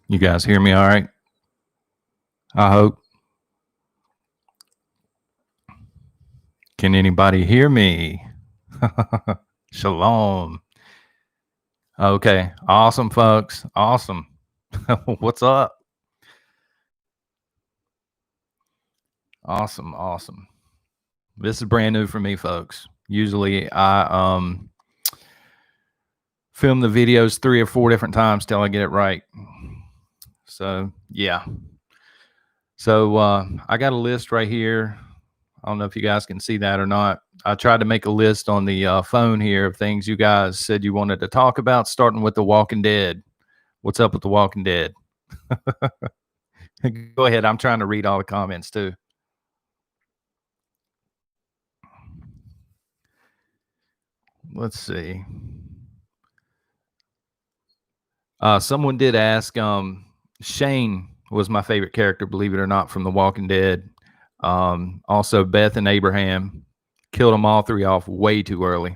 You guys hear me all right? I hope. Can anybody hear me? Shalom. Okay. Awesome, folks. Awesome. What's up? Awesome. Awesome. This is brand new for me, folks. Usually I film the videos 3 or 4 different times till I get it right. So, yeah. So, I got a list right here. I don't know if you guys can see that or not. I tried to make a list on the phone here of things you guys said you wanted to talk about, starting with The Walking Dead. What's up with The Walking Dead? Go ahead. I'm trying to read all the comments too. Let's see. Someone did ask. Shane was my favorite character, believe it or not, from The Walking Dead. Also, Beth and Abraham killed them all 3 off way too early.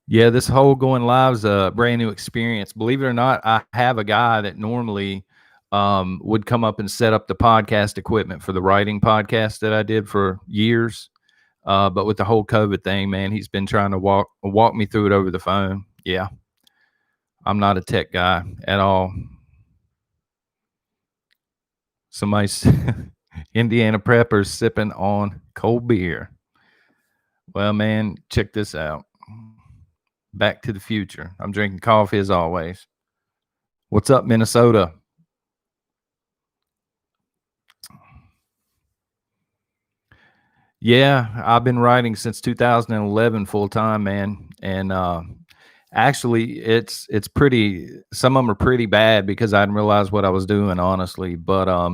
Yeah, this whole going live's a brand new experience. Believe it or not, I have a guy that normally would come up and set up the podcast equipment for the writing podcast that I did for years. But with the whole COVID thing, man, he's been trying to walk me through it over the phone. Yeah, I'm not a tech guy at all. Somebody's Indiana preppers sipping on cold beer. Well, man, check this out. Back to the future. I'm drinking coffee as always. What's up, Minnesota? Yeah, I've been writing since 2011 full time, man. And actually, it's pretty. Some of them are pretty bad because I didn't realize what I was doing, honestly. But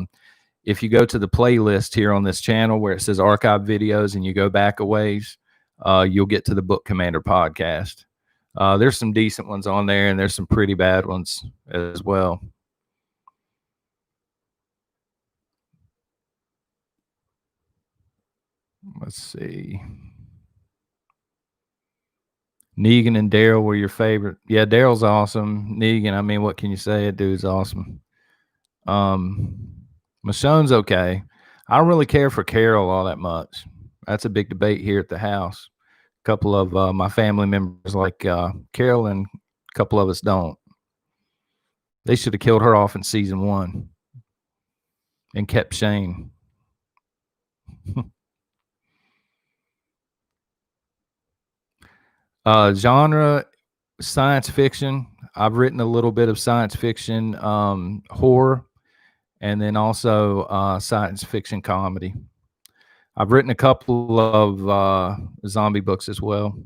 if you go to the playlist here on this channel where it says archive videos and you go back a ways, you'll get to the Book Commander podcast. There's some decent ones on there, and there's some pretty bad ones as well. Let's see. Negan and Daryl were your favorite. Yeah, Daryl's awesome. Negan, I mean, what can you say? That dude's awesome. Michonne's okay. I don't really care for Carol all that much. That's a big debate here at the house. A couple of my family members like Carol, and a couple of us don't. They should have killed her off in season 1 and kept Shane. Genre, science fiction. I've written a little bit of science fiction, horror, and then also science fiction comedy. I've written a couple of zombie books as well.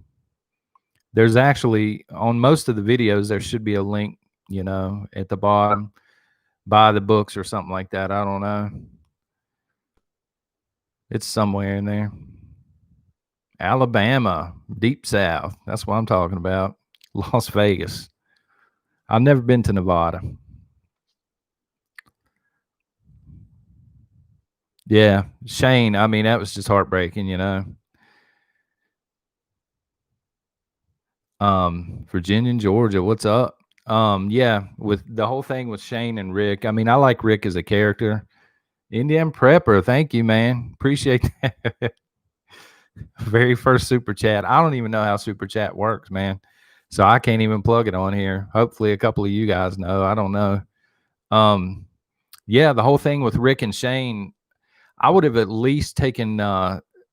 There's actually, on most of the videos, there should be a link, at the bottom. Buy the books or something like that. I don't know. It's somewhere in there. Alabama, Deep South. That's what I'm talking about. Las Vegas. I've never been to Nevada. Yeah, Shane. I mean, that was just heartbreaking, Virginia and Georgia. What's up? Yeah, with the whole thing with Shane and Rick. I mean, I like Rick as a character. Indian Prepper. Thank you, man. Appreciate that. Very first super chat. I don't even know how super chat works, man. So I can't even plug it on here. Hopefully a couple of you guys know. I don't know. Yeah, the whole thing with Rick and Shane, I would have at least taken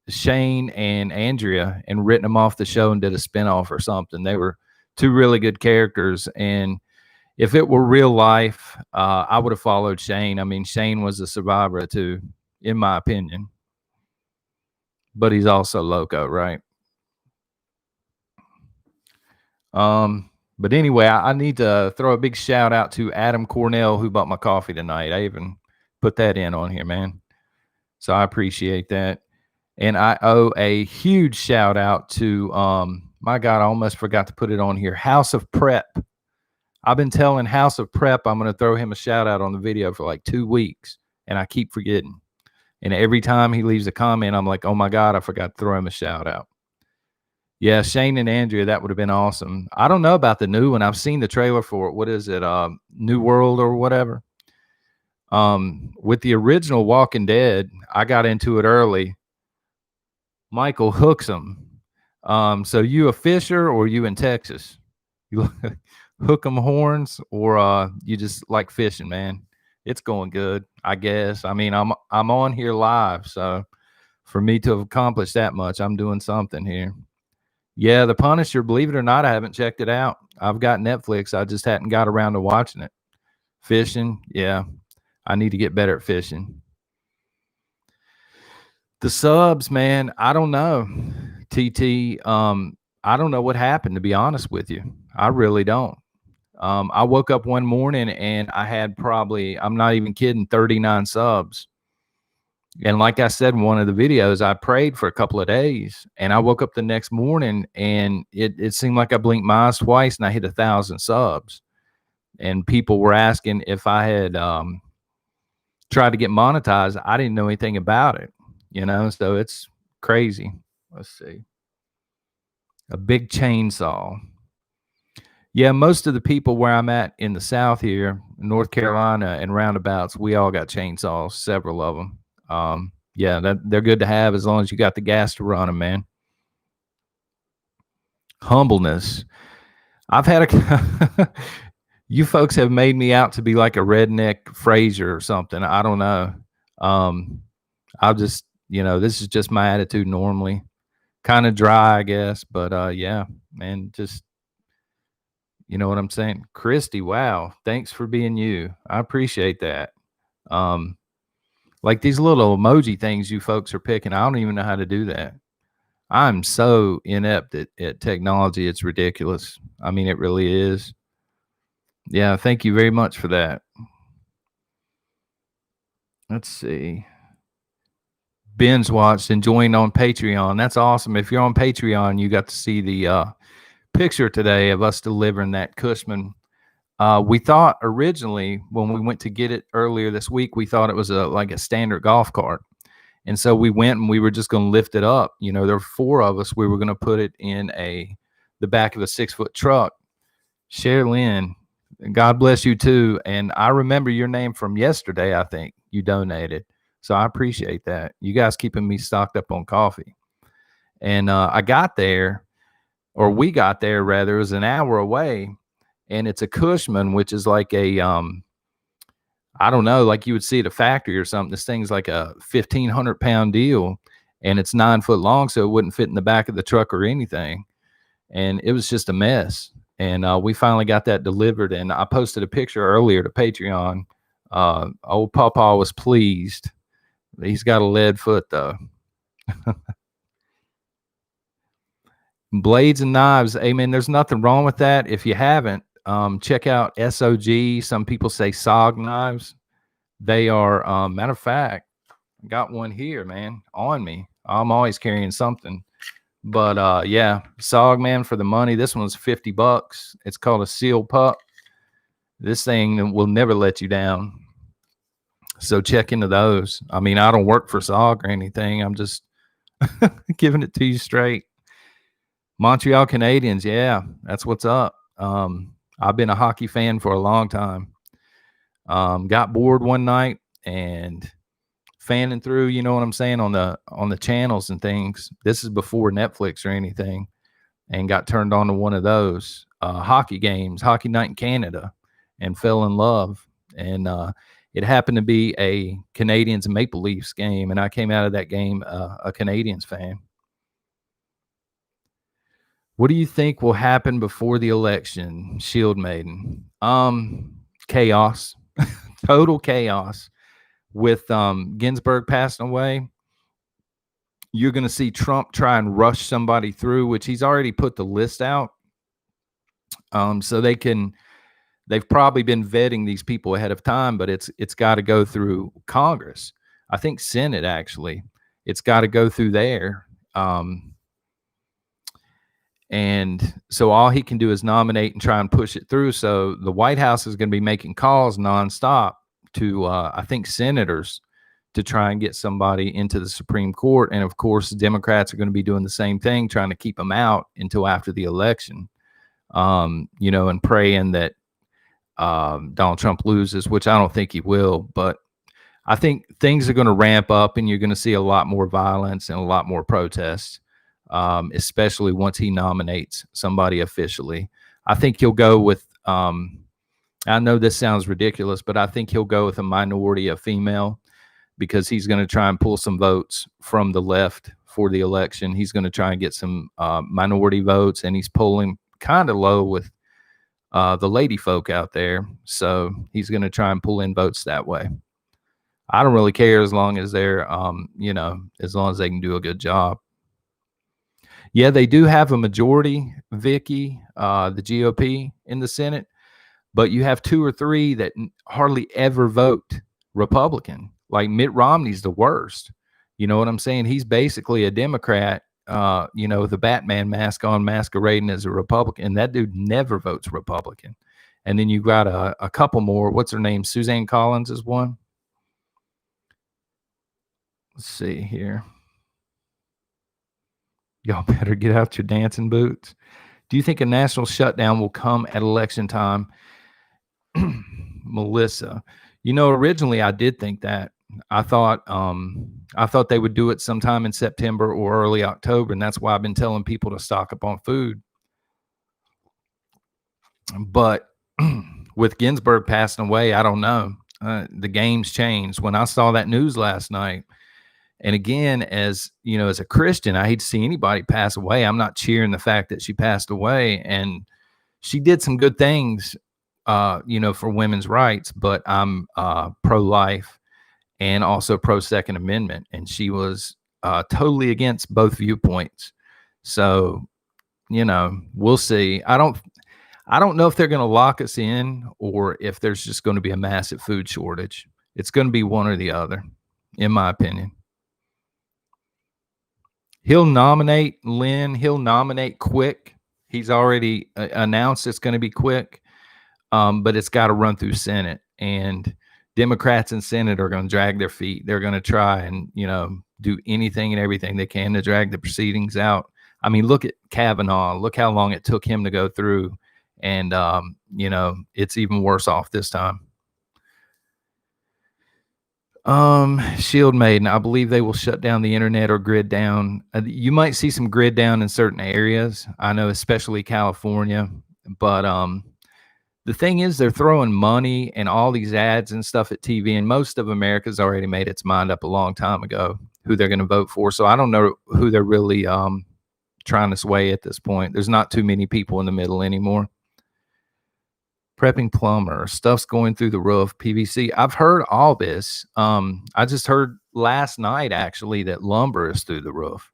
Shane and Andrea and written them off the show and did a spinoff or something. They were 2 really good characters. And if it were real life, I would have followed Shane. I mean, Shane was a survivor too, in my opinion. But he's also loco, right? But anyway, I need to throw a big shout out to Adam Cornell, who bought my coffee tonight. I even put that in on here, man. So I appreciate that. And I owe a huge shout out to, my God, I almost forgot to put it on here, House of Prep. I've been telling House of Prep I'm going to throw him a shout out on the video for like 2 weeks, and I keep forgetting. And every time he leaves a comment, I'm like, oh my God, I forgot to throw him a shout out. Yeah, Shane and Andrea, that would have been awesome. I don't know about the new one. I've seen the trailer for it. What is it? New World or whatever. With the original Walking Dead, I got into it early. Michael hooks them. So you a fisher or you in Texas? You hook 'em horns or you just like fishing, man? It's going good, I guess. I mean, I'm on here live, so for me to have accomplished that much, I'm doing something here. Yeah, The Punisher, believe it or not, I haven't checked it out. I've got Netflix. I just hadn't got around to watching it. Fishing, yeah. I need to get better at fishing. The subs, man, I don't know. TT, I don't know what happened, to be honest with you. I really don't. I woke up one morning and I had probably, I'm not even kidding, 39 subs. And like I said in one of the videos, I prayed for a couple of days and I woke up the next morning and it seemed like I blinked my eyes twice and I hit 1,000 subs. And people were asking if I had tried to get monetized. I didn't know anything about it, so it's crazy. Let's see. A big chainsaw. Yeah, most of the people where I'm at in the South here, North Carolina and roundabouts, we all got chainsaws, several of them. Yeah, they're good to have as long as you got the gas to run them, man. Humbleness. I've had a you folks have made me out to be like a redneck Fraser or something. I don't know. I'll just, this is just my attitude normally. Kind of dry, I guess, but yeah, man, just you know what I'm saying? Christy, wow, thanks for being you. I appreciate that. Like these little emoji things you folks are picking, I don't even know how to do that. I'm so inept at technology, it's ridiculous. I mean, it really is. Yeah, thank you very much for that. Let's see. Ben's watched and joined on Patreon. That's awesome. If you're on Patreon, you got to see the picture today of us delivering that Cushman. We thought originally when we went to get it earlier this week, we thought it was like a standard golf cart. And so we went and we were just going to lift it up. There were 4 of us. We were going to put it in the back of a 6-foot truck. Sherilyn, God bless you too. And I remember your name from yesterday. I think you donated. So I appreciate that. You guys keeping me stocked up on coffee. And I got there, or we got there rather, it was an hour away. And it's a Cushman, which is like a, I don't know, like you would see at a factory or something. This thing's like a 1,500-pound deal, and it's 9 foot long, so it wouldn't fit in the back of the truck or anything. And it was just a mess. And we finally got that delivered, and I posted a picture earlier to Patreon. Old Pawpaw was pleased. He's got a lead foot, though. Blades and knives. Amen. There's nothing wrong with that. If you haven't, check out SOG. Some people say SOG knives. They are, matter of fact, I got one here, man, on me. I'm always carrying something. But yeah, SOG, man, for the money. This one's $50. It's called a Seal Pup. This thing will never let you down. So check into those. I mean, I don't work for SOG or anything. I'm just giving it to you straight. Montreal Canadiens, yeah, that's what's up. I've been a hockey fan for a long time. Got bored one night and fanning through, you know what I'm saying, on the channels and things. This is before Netflix or anything, and got turned on to one of those hockey games, Hockey Night in Canada, and fell in love. And it happened to be a Canadiens and Maple Leafs game, and I came out of that game a Canadiens fan. What do you think will happen before the election, Shield Maiden? Chaos, total chaos. With Ginsburg passing away, you're going to see Trump try and rush somebody through, which he's already put the list out. So they've probably been vetting these people ahead of time, but it's got to go through Congress. I think Senate, actually. It's got to go through there. And so all he can do is nominate and try and push it through. So the White House is going to be making calls nonstop to, I think, senators to try and get somebody into the Supreme Court. And of course, the Democrats are going to be doing the same thing, trying to keep them out until after the election, and praying that Donald Trump loses, which I don't think he will. But I think things are going to ramp up and you're going to see a lot more violence and a lot more protests, especially once he nominates somebody officially. I think he'll go with, I know this sounds ridiculous, but I think he'll go with a minority of female, because he's going to try and pull some votes from the left for the election. He's going to try and get some minority votes, and he's polling kind of low with the lady folk out there. So he's going to try and pull in votes that way. I don't really care as long as they're, as long as they can do a good job. Yeah, they do have a majority, Vicky, the GOP in the Senate, but you have 2 or 3 that hardly ever vote Republican. Like Mitt Romney's the worst. You know what I'm saying? He's basically a Democrat, with a Batman mask on, masquerading as a Republican. And that dude never votes Republican. And then you got a couple more. What's her name? Suzanne Collins is one. Let's see here. Y'all better get out your dancing boots. Do you think a national shutdown will come at election time? Melissa, originally I did think that. I thought they would do it sometime in September or early October, and that's why I've been telling people to stock up on food. But with Ginsburg passing away, I don't know. The game's changed. When I saw that news last night, and again, as a Christian, I hate to see anybody pass away. I'm not cheering the fact that she passed away, and she did some good things, for women's rights, but I'm pro-life and also pro-Second Amendment, and she was totally against both viewpoints. So, we'll see. I don't know if they're going to lock us in or if there's just going to be a massive food shortage. It's going to be one or the other, in my opinion. He'll nominate Lynn. He'll nominate quick. He's already announced it's going to be quick, but it's got to run through Senate. And Democrats in Senate are going to drag their feet. They're going to try and, do anything and everything they can to drag the proceedings out. I mean, look at Kavanaugh. Look how long it took him to go through. And, it's even worse off this time. Shield Maiden, I believe they will shut down the internet or grid down. You might see some grid down in certain areas. I know, especially California. But the thing is, they're throwing money and all these ads and stuff at TV, and most of America's already made its mind up a long time ago who they're going to vote for. So I don't know who they're really trying to sway at this point. There's not too many people in the middle anymore. Prepping plumber, stuff's going through the roof. PVC. I've heard all this. I just heard last night actually that lumber is through the roof,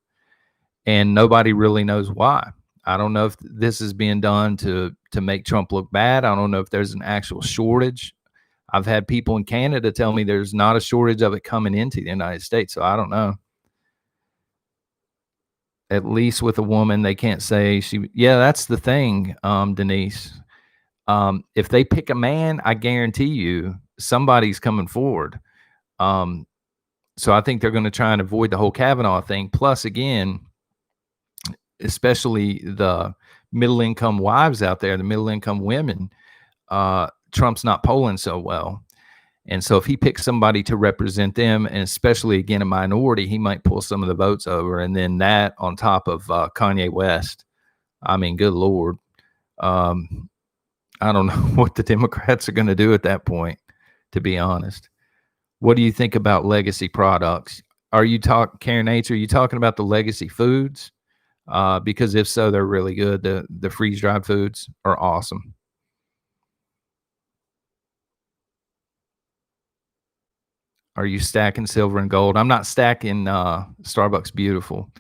and nobody really knows why. I don't know if this is being done to make Trump look bad. I don't know if there's an actual shortage. I've had people in Canada tell me there's not a shortage of it coming into the United States. So I don't know. At least with a woman, they can't say she. Yeah, that's the thing, Denise. If they pick a man, I guarantee you somebody's coming forward. So I think they're going to try and avoid the whole Kavanaugh thing. Plus, again, especially the middle income wives out there, the middle income women, Trump's not polling so well. And so if he picks somebody to represent them, and especially, again, a minority, he might pull some of the votes over. And then that on top of Kanye West. I mean, good Lord. I don't know what the Democrats are going to do at that point, to be honest. What do you think about legacy products? Karen H, are you talking about the legacy foods? Because if so, they're really good. The freeze-dried foods are awesome. Are you stacking silver and gold? I'm not stacking Starbucks Beautiful.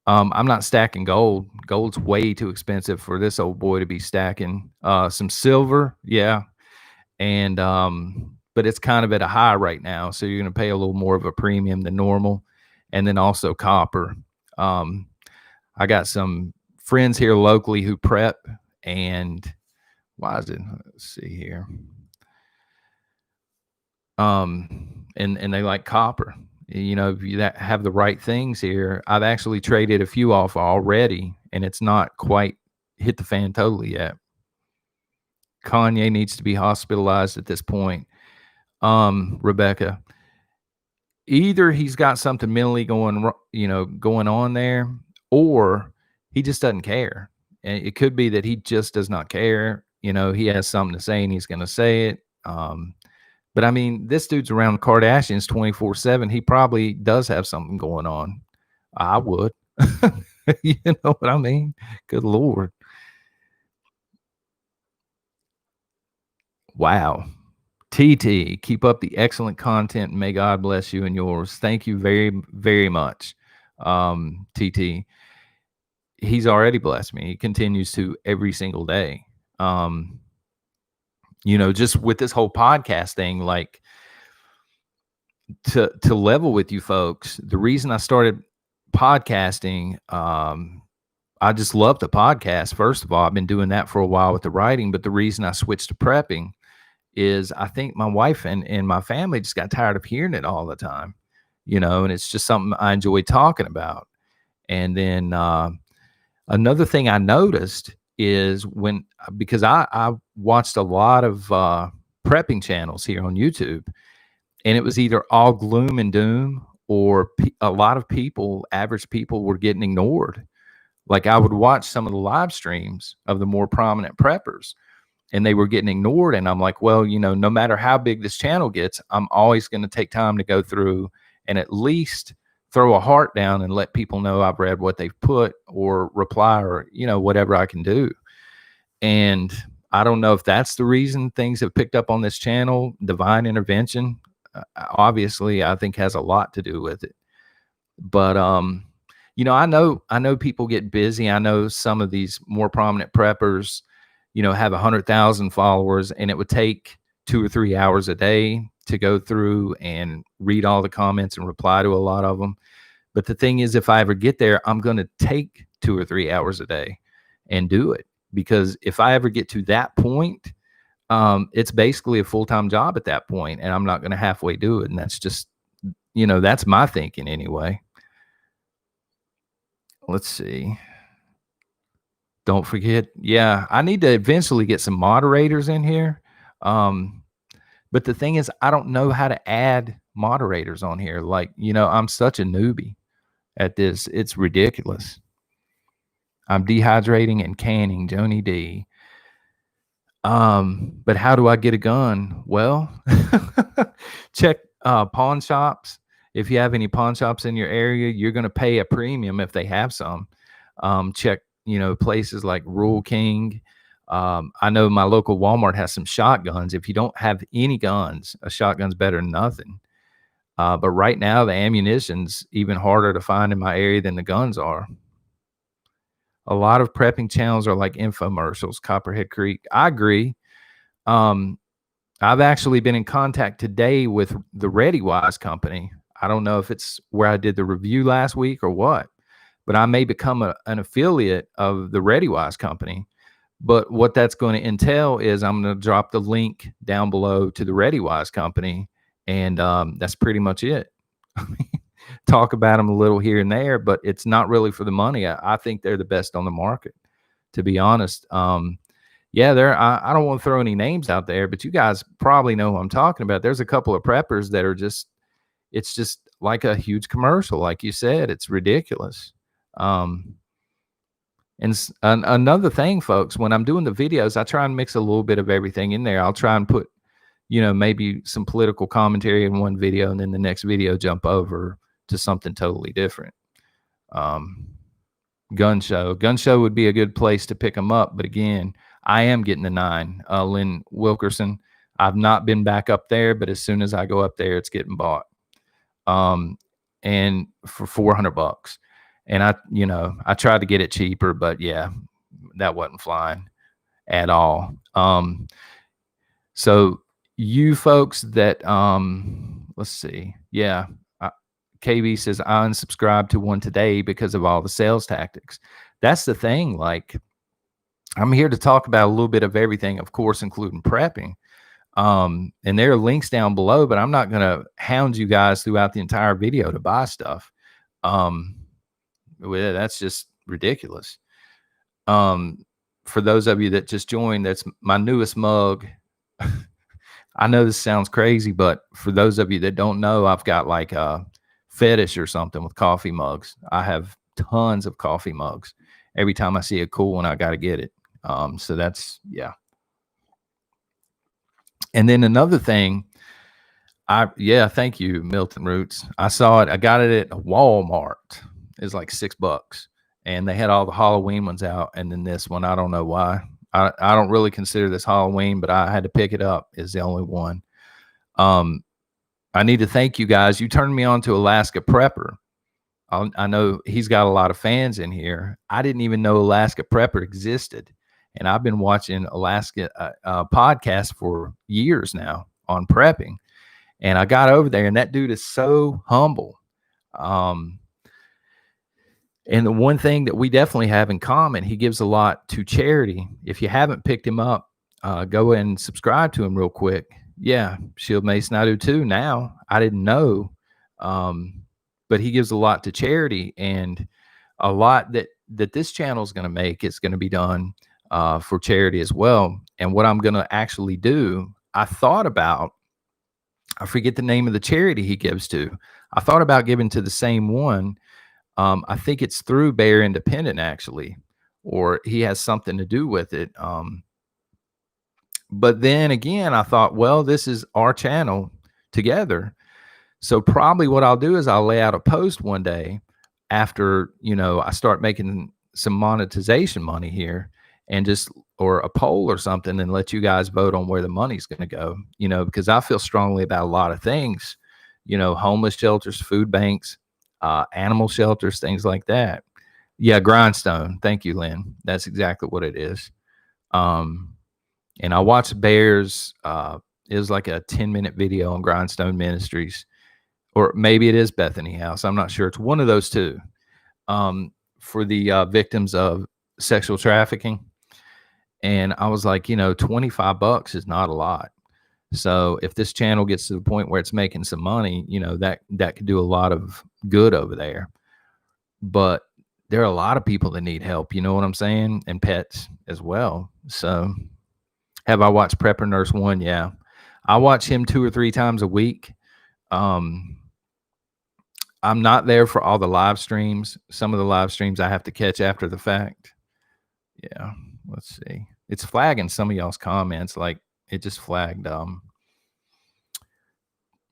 I'm not stacking gold. Gold's way too expensive for this old boy to be stacking. Some silver, yeah. And but it's kind of at a high right now, so you're going to pay a little more of a premium than normal. And then also copper. I got some friends here locally who prep, and why is it? Let's see here. And they like copper. You know, if you have the right things here, I've actually traded a few off already, and it's not quite hit the fan totally yet. Kanye needs to be hospitalized at this point. Rebecca, either he's got something mentally going on there, or he just doesn't care. And it could be that he just does not care. You know, he has something to say and he's going to say it. But I mean, this dude's around Kardashians 24/7. He probably does have something going on. I would. You know what I mean? Good Lord. Wow. TT, keep up the excellent content. And may God bless you and yours. Thank you very, very much. TT, he's already blessed me. He continues to every single day. You know, just with this whole podcast thing, like, to level with you folks, the reason I started podcasting, I just love the podcast. First of all, I've been doing that for a while with the writing, but the reason I switched to prepping is I think my wife and my family just got tired of hearing it all the time, you know, and it's just something I enjoy talking about. And then another thing I noticed is because I watched a lot of prepping channels here on YouTube, and it was either all gloom and doom, or a lot of people, average people, were getting ignored. Like, I would watch some of the live streams of the more prominent preppers, and they were getting ignored. And I'm like, well, you know, no matter how big this channel gets, I'm always going to take time to go through and at least throw a heart down and let people know I've read what they've put, or reply, or, you know, whatever I can do. And I don't know if that's the reason things have picked up on this channel. Divine intervention, obviously, I think has a lot to do with it. But you know, I know people get busy. I know some of these more prominent preppers, you know, have 100,000 followers, and it would take 2 or 3 hours a day to go through and read all the comments and reply to a lot of them. But the thing is, if I ever get there, I'm going to take 2 or 3 hours a day and do it, because if I ever get to that point, it's basically a full-time job at that point, and I'm not going to halfway do it. And that's just, you know, that's my thinking anyway. Let's see. Don't forget. Yeah, I need to eventually get some moderators in here. But the thing is, I don't know how to add moderators on here. Like, you know, I'm such a newbie at this. It's ridiculous. I'm dehydrating and canning, Joni D. But how do I get a gun? Well, check pawn shops. If you have any pawn shops in your area, you're going to pay a premium if they have some. Check, you know, places like Rural King. I know my local Walmart has some shotguns. If you don't have any guns, a shotgun's better than nothing. But right now, the ammunition's even harder to find in my area than the guns are. A lot of prepping channels are like infomercials. Copperhead Creek. I agree. I've actually been in contact today with the ReadyWise company. I don't know if it's where I did the review last week or what, but I may become an affiliate of the ReadyWise company. But what that's going to entail is I'm going to drop the link down below to the ReadyWise company, and that's pretty much it. Talk about them a little here and there, but it's not really for the money. I think they're the best on the market, to be honest. Yeah, I don't want to throw any names out there, but you guys probably know who I'm talking about. There's a couple of preppers that are just, it's just like a huge commercial. Like you said, it's ridiculous. And another thing, folks, when I'm doing the videos, I try and mix a little bit of everything in there. I'll try and put, you know, maybe some political commentary in one video, and then the next video jump over to something totally different. Gun show would be a good place to pick them up. But again, I am getting the 9. Lynn Wilkerson, I've not been back up there, but as soon as I go up there, it's getting bought. And for $400. And I tried to get it cheaper, but yeah, that wasn't flying at all. So you folks that, let's see. Yeah. KB says, I unsubscribed to one today because of all the sales tactics. That's the thing. Like, I'm here to talk about a little bit of everything, of course, including prepping. And there are links down below, but I'm not going to hound you guys throughout the entire video to buy stuff. Well, that's just ridiculous. For those of you that just joined, that's my newest mug. I know this sounds crazy, but for those of you that don't know, I've got like a fetish or something with coffee mugs. I have tons of coffee mugs. Every time I see a cool one, I got to get it. So that's, yeah. And then another thing, thank you, Milton Roots. I saw it. I got it at Walmart. It's like $6, and they had all the Halloween ones out. And then this one, I don't know why. I don't really consider this Halloween, but I had to pick it up. Is the only one. I need to thank you guys. You turned me on to Alaska Prepper. I know he's got a lot of fans in here. I didn't even know Alaska Prepper existed. And I've been watching Alaska podcasts for years now on prepping. And I got over there, and that dude is so humble. And the one thing that we definitely have in common, he gives a lot to charity. If you haven't picked him up, go and subscribe to him real quick. Yeah, Shield Mason, I do too now. I didn't know. But he gives a lot to charity, and a lot that this channel is going to make is going to be done for charity as well. And what I'm going to actually do, I forget the name of the charity he gives to. I thought about giving to the same one. I think it's through Bear Independent, actually, or he has something to do with it. But then again, I thought, well, this is our channel together. So probably what I'll do is I'll lay out a post one day after, I start making some monetization money here, and or a poll or something, and let you guys vote on where the money's going to go, because I feel strongly about a lot of things, homeless shelters, food banks, animal shelters, things like that. Yeah, Grindstone. Thank you, Lynn. That's exactly what it is. And I watched Bears. It was like a 10-minute video on Grindstone Ministries, or maybe it is Bethany House. I'm not sure. It's one of those two, for the victims of sexual trafficking. And I was like, $25 is not a lot. So if this channel gets to the point where it's making some money, that could do a lot of good over there. But there are a lot of people that need help, you know what I'm saying? And pets as well. So have I watched Prepper Nurse 1? Yeah. I watch him 2 or 3 times a week. I'm not there for all the live streams. Some of the live streams I have to catch after the fact. Yeah. Let's see. It's flagging some of y'all's comments. Like it just flagged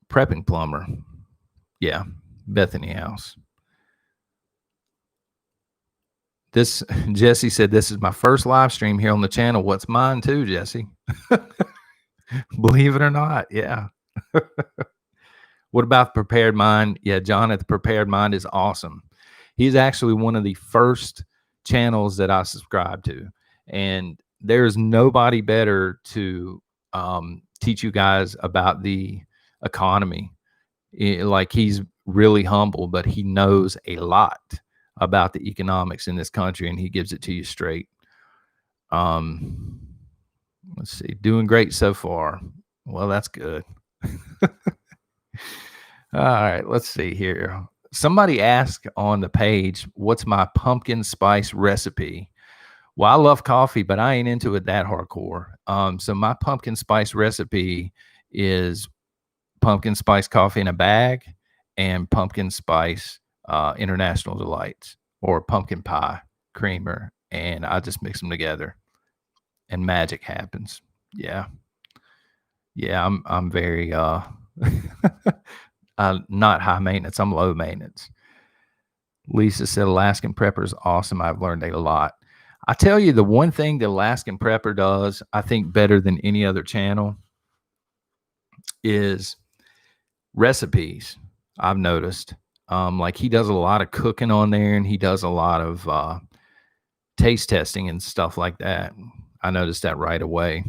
Prepping Plumber. Yeah. Bethany House. Jesse said, this is my first live stream here on the channel. What's mine too, Jesse? Believe it or not. Yeah. What about Prepared Mind? Yeah, John at the Prepared Mind is awesome. He's actually one of the first channels that I subscribe to. And there's nobody better to teach you guys about the economy. Like, he's really humble, but he knows a lot about the economics in this country, and he gives it to you straight. Let's see. Doing great so far. Well, that's good. All right, let's see here. Somebody asked on the page, what's my pumpkin spice recipe? Well, I love coffee, but I ain't into it that hardcore. So my pumpkin spice recipe is pumpkin spice coffee in a bag and pumpkin spice International Delights, or pumpkin pie creamer, and I just mix them together and magic happens. Yeah. I'm very not high maintenance. I'm low maintenance. Lisa said Alaskan Prepper is awesome. I've learned a lot. I tell you, the one thing that Alaskan Prepper does, I think, better than any other channel is recipes. I've noticed. Like, he does a lot of cooking on there, and he does a lot of taste testing and stuff like that. I noticed that right away.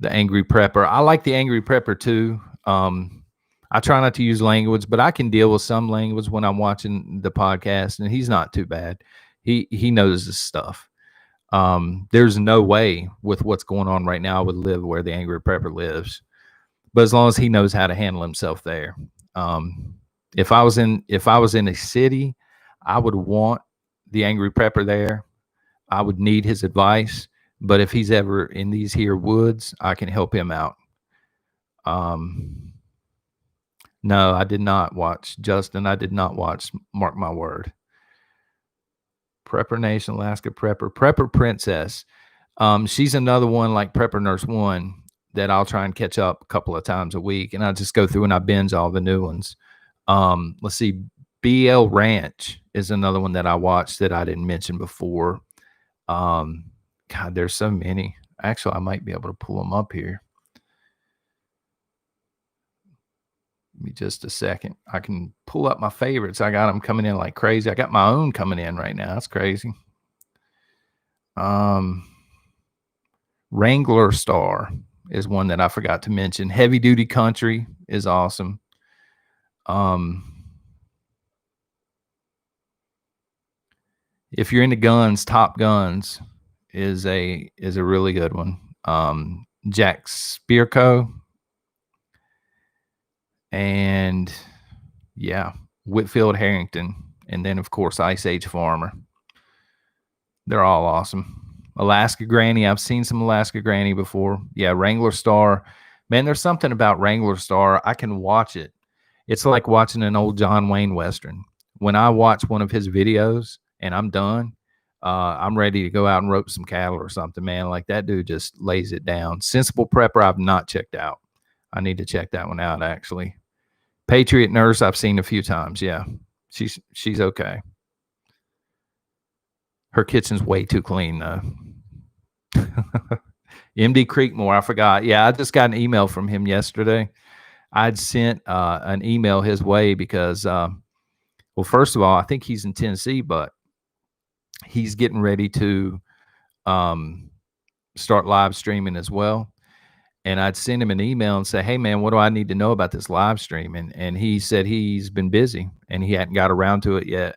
The Angry Prepper. I like the Angry Prepper too. I try not to use language, but I can deal with some language when I'm watching the podcast, and he's not too bad. He knows his stuff. There's no way with what's going on right now I would live where the Angry Prepper lives. But as long as he knows how to handle himself there. Um, if I was in a city, I would want the Angry Prepper there. I would need his advice. But if he's ever in these here woods, I can help him out. Um, no, I did not watch Justin. I did not watch Mark My Word. Prepper Nation, Alaska Prepper Princess. She's another one like Prepper Nurse One that I'll try and catch up a couple of times a week, and I just go through and I binge all the new ones. Let's see, BL Ranch is another one that I watched that I didn't mention before. Um, God, there's so many. Actually, I might be able to pull them up here. Give me just a second. I can pull up my favorites. I got them coming in like crazy. I got my own coming in right now. That's crazy. Wrangler Star is one that I forgot to mention. Heavy Duty Country is awesome. If you're into guns, Top Guns is a really good one. Jack Spirko and yeah, Whitfield Harrington, and then of course Ice Age Farmer. They're all awesome. Alaska Granny, I've seen some Alaska Granny before. Yeah, Wrangler Star. Man, there's something about Wrangler Star. I can watch it. It's like watching an old John Wayne Western. When I watch one of his videos and I'm done, I'm ready to go out and rope some cattle or something, man. Like that dude just lays it down. Sensible Prepper, I've not checked out. I need to check that one out, actually. Patriot Nurse, I've seen a few times. Yeah, she's okay. Her kitchen's way too clean, though. MD Creekmore, I forgot. Yeah, I just got an email from him yesterday. I'd sent an email his way because, well, first of all, I think he's in Tennessee, but he's getting ready to start live streaming as well. And I'd send him an email and say, hey, man, what do I need to know about this live stream? And he said he's been busy and he hadn't got around to it yet.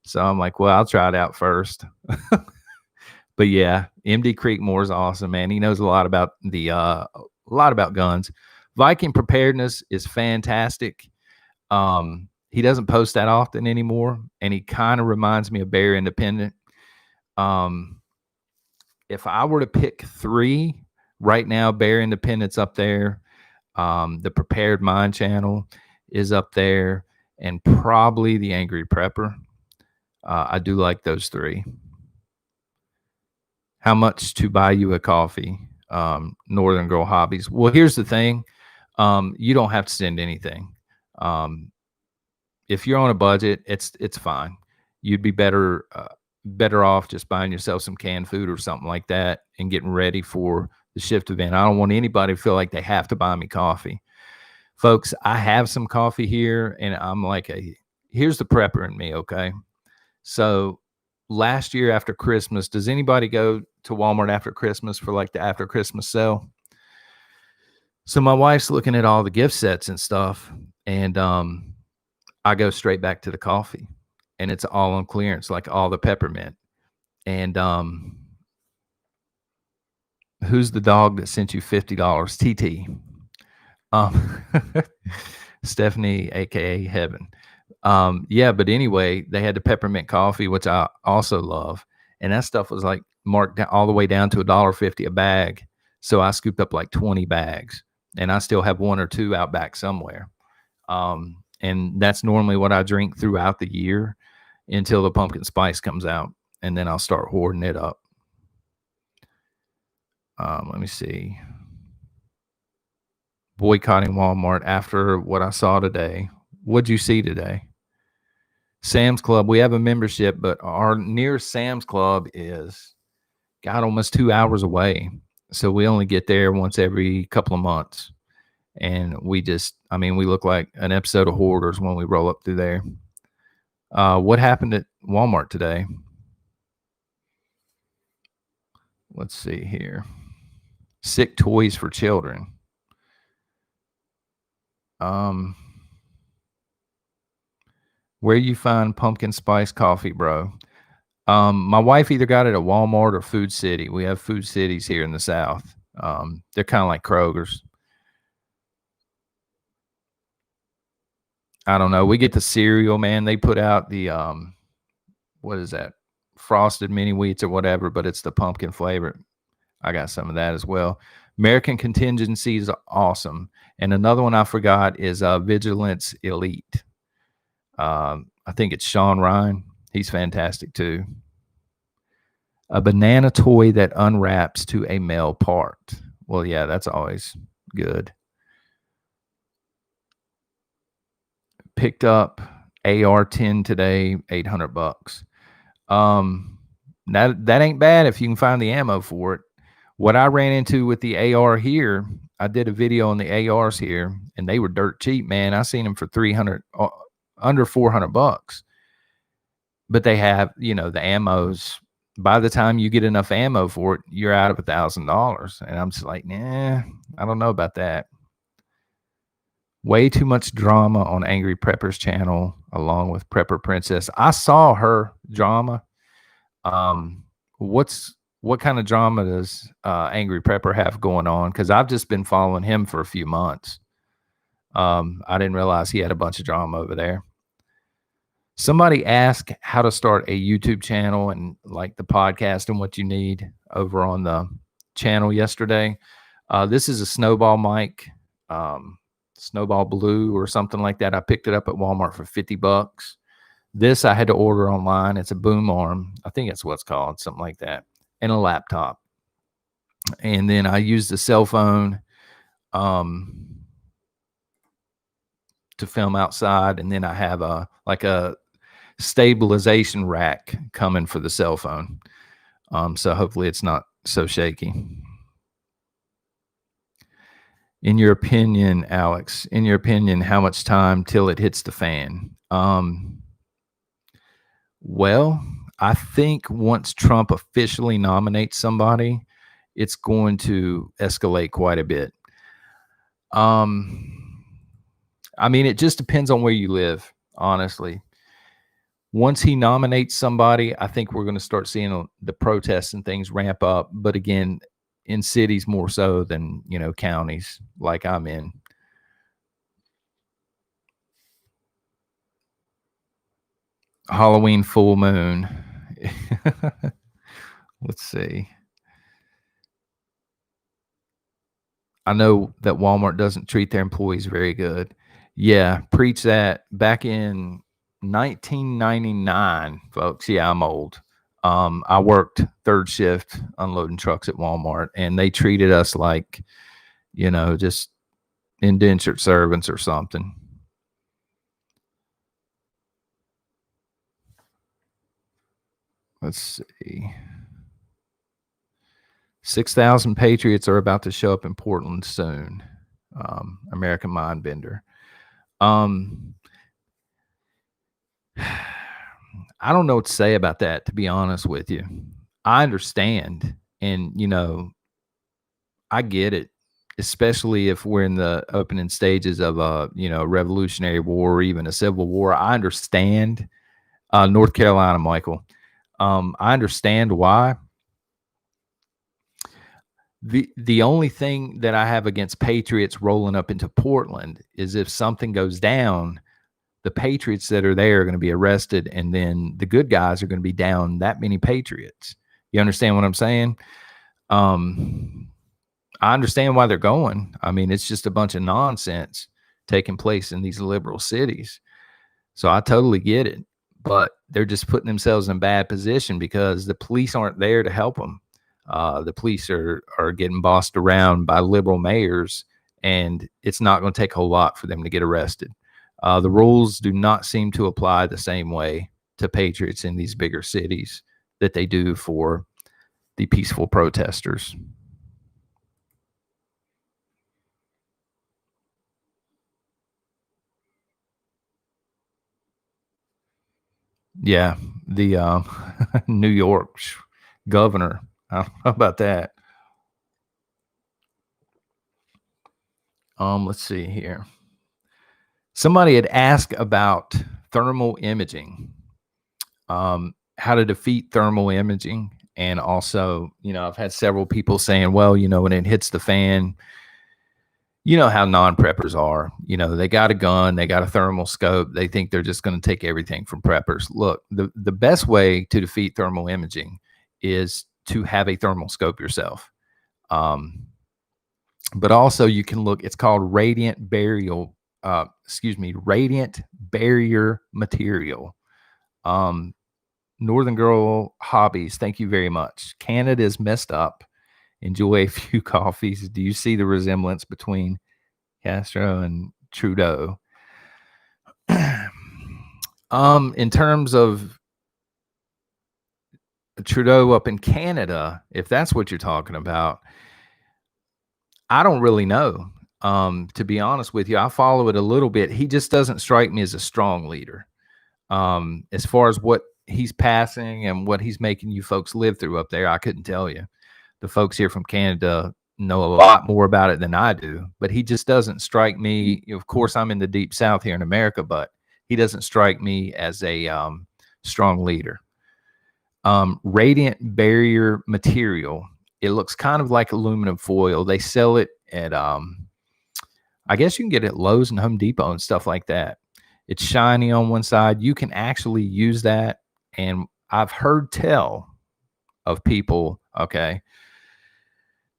So I'm like, well, I'll try it out first. But yeah, MD Creekmore is awesome, man. He knows a lot about guns. Viking Preparedness is fantastic. He doesn't post that often anymore, and he kind of reminds me of Bear Independent. If I were to pick three right now, Bear Independent's up there. The Prepared Mind channel is up there, and probably the Angry Prepper. I do like those three. How much to buy you a coffee? Northern Girl Hobbies. Well, here's the thing. You don't have to send anything. If you're on a budget, it's fine. You'd be better off just buying yourself some canned food or something like that and getting ready for the shift event. I don't want anybody to feel like they have to buy me coffee. Folks, I have some coffee here, and I'm like, here's the prepper in me, okay? So last year after Christmas, does anybody go to Walmart after Christmas for like the after Christmas sale? So my wife's looking at all the gift sets and stuff, and I go straight back to the coffee, and it's all on clearance, like all the peppermint. And who's the dog that sent you $50? TT. Stephanie, aka Heaven. Yeah, but anyway, they had the peppermint coffee, which I also love, and that stuff was like marked down, all the way down to $1.50 a bag. So I scooped up like 20 bags, and I still have one or two out back somewhere. And that's normally what I drink throughout the year until the pumpkin spice comes out, and then I'll start hoarding it up. Let me see. Boycotting Walmart after what I saw today. What'd you see today? Sam's Club. We have a membership, but our nearest Sam's Club is, God, almost 2 hours away. So we only get there once every couple of months. And we look like an episode of Hoarders when we roll up through there. What happened at Walmart today? Let's see here. Sick toys for children. Where you find pumpkin spice coffee, bro? My wife either got it at Walmart or Food City. We have Food Cities here in the South. They're kind of like Kroger's. I don't know. We get the cereal, man. They put out the what is that? Frosted mini wheats or whatever, but it's the pumpkin flavor. I got some of that as well. American Contingency is awesome. And another one I forgot is Vigilance Elite. I think it's Sean Ryan. He's fantastic too. A banana toy that unwraps to a male part. Well, yeah, that's always good. Picked up AR-10 today, $800. That ain't bad if you can find the ammo for it. What I ran into with the AR here, I did a video on the ARs here, and they were dirt cheap, man. I seen them for 300, under $400. But they have, the ammos. By the time you get enough ammo for it, you're out of $1,000. And I'm just like, nah, I don't know about that. Way too much drama on Angry Prepper's channel, along with Prepper Princess. I saw her drama. What kind of drama does Angry Prepper have going on? Because I've just been following him for a few months. I didn't realize he had a bunch of drama over there. Somebody asked how to start a YouTube channel and like the podcast and what you need over on the channel yesterday. This is a snowball mic, snowball blue or something like that. I picked it up at Walmart for $50. This I had to order online. It's a boom arm. I think that's what it's called, something like that, and a laptop. And then I used the cell phone to film outside, and then I have a stabilization rack coming for the cell phone. So hopefully it's not so shaky. In your opinion, Alex, how much time till it hits the fan? Well, I think once Trump officially nominates somebody, it's going to escalate quite a bit. I mean, it just depends on where you live, honestly. Once he nominates somebody, I think we're going to start seeing the protests and things ramp up. But again, in cities more so than, counties like I'm in. Halloween full moon. Let's see. I know that Walmart doesn't treat their employees very good. Yeah, preach that. Back in 1999, folks. Yeah, I'm old. I worked third shift unloading trucks at Walmart, and they treated us like, just indentured servants or something. Let's see. 6,000 Patriots are about to show up in Portland soon. American Mindbender. I don't know what to say about that, to be honest with you. I understand, and I get it, especially if we're in the opening stages of a revolutionary war or even a civil war. I understand. North Carolina, Michael. I understand why. The only thing that I have against Patriots rolling up into Portland is if something goes down, the Patriots that are there are going to be arrested, and then the good guys are going to be down that many Patriots. You understand what I'm saying? I understand why they're going. I mean, it's just a bunch of nonsense taking place in these liberal cities. So I totally get it, but they're just putting themselves in a bad position because the police aren't there to help them. The police are getting bossed around by liberal mayors, and it's not going to take a whole lot for them to get arrested. The rules do not seem to apply the same way to patriots in these bigger cities that they do for the peaceful protesters. Yeah, the New York governor. I don't know about that. Let's see here. Somebody had asked about thermal imaging. how to defeat thermal imaging. And also, I've had several people saying, well, when it hits the fan, how non-preppers are. They got a gun, they got a thermal scope, they think they're just going to take everything from preppers. Look, the best way to defeat thermal imaging is to have a thermal scope yourself. But also you can look, it's called radiant barrier material. Northern Girl Hobbies, thank you very much. Canada is messed up. Enjoy a few coffees. Do you see the resemblance between Castro and Trudeau? In terms of Trudeau up in Canada, if that's what you're talking about, I don't really know. To be honest with you, I follow it a little bit. He just doesn't strike me as a strong leader. As far as what he's passing and what he's making you folks live through up there, I couldn't tell you. The folks here from Canada know a lot more about it than I do, but he just doesn't strike me. Of course, I'm in the deep South here in America, but he doesn't strike me as a strong leader. Radiant barrier material. It looks kind of like aluminum foil. They sell it at, I guess you can get it at Lowe's and Home Depot and stuff like that. It's shiny on one side. You can actually use that. And I've heard tell of people, okay,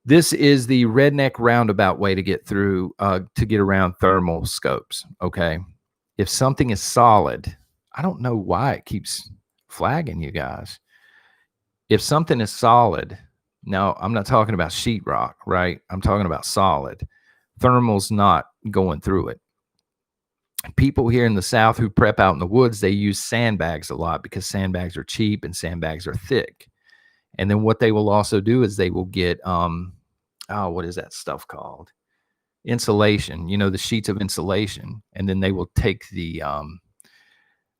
this is the redneck roundabout way to get through, to get around thermal scopes, okay? If something is solid, I don't know why it keeps flagging you guys. If something is solid, now I'm not talking about sheetrock, right? I'm talking about solid. Thermal's not going through it. People here in the South who prep out in the woods, they use sandbags a lot because sandbags are cheap and sandbags are thick. And then what they will also do is they will get, what is that stuff called? Insulation, the sheets of insulation. And then they will take the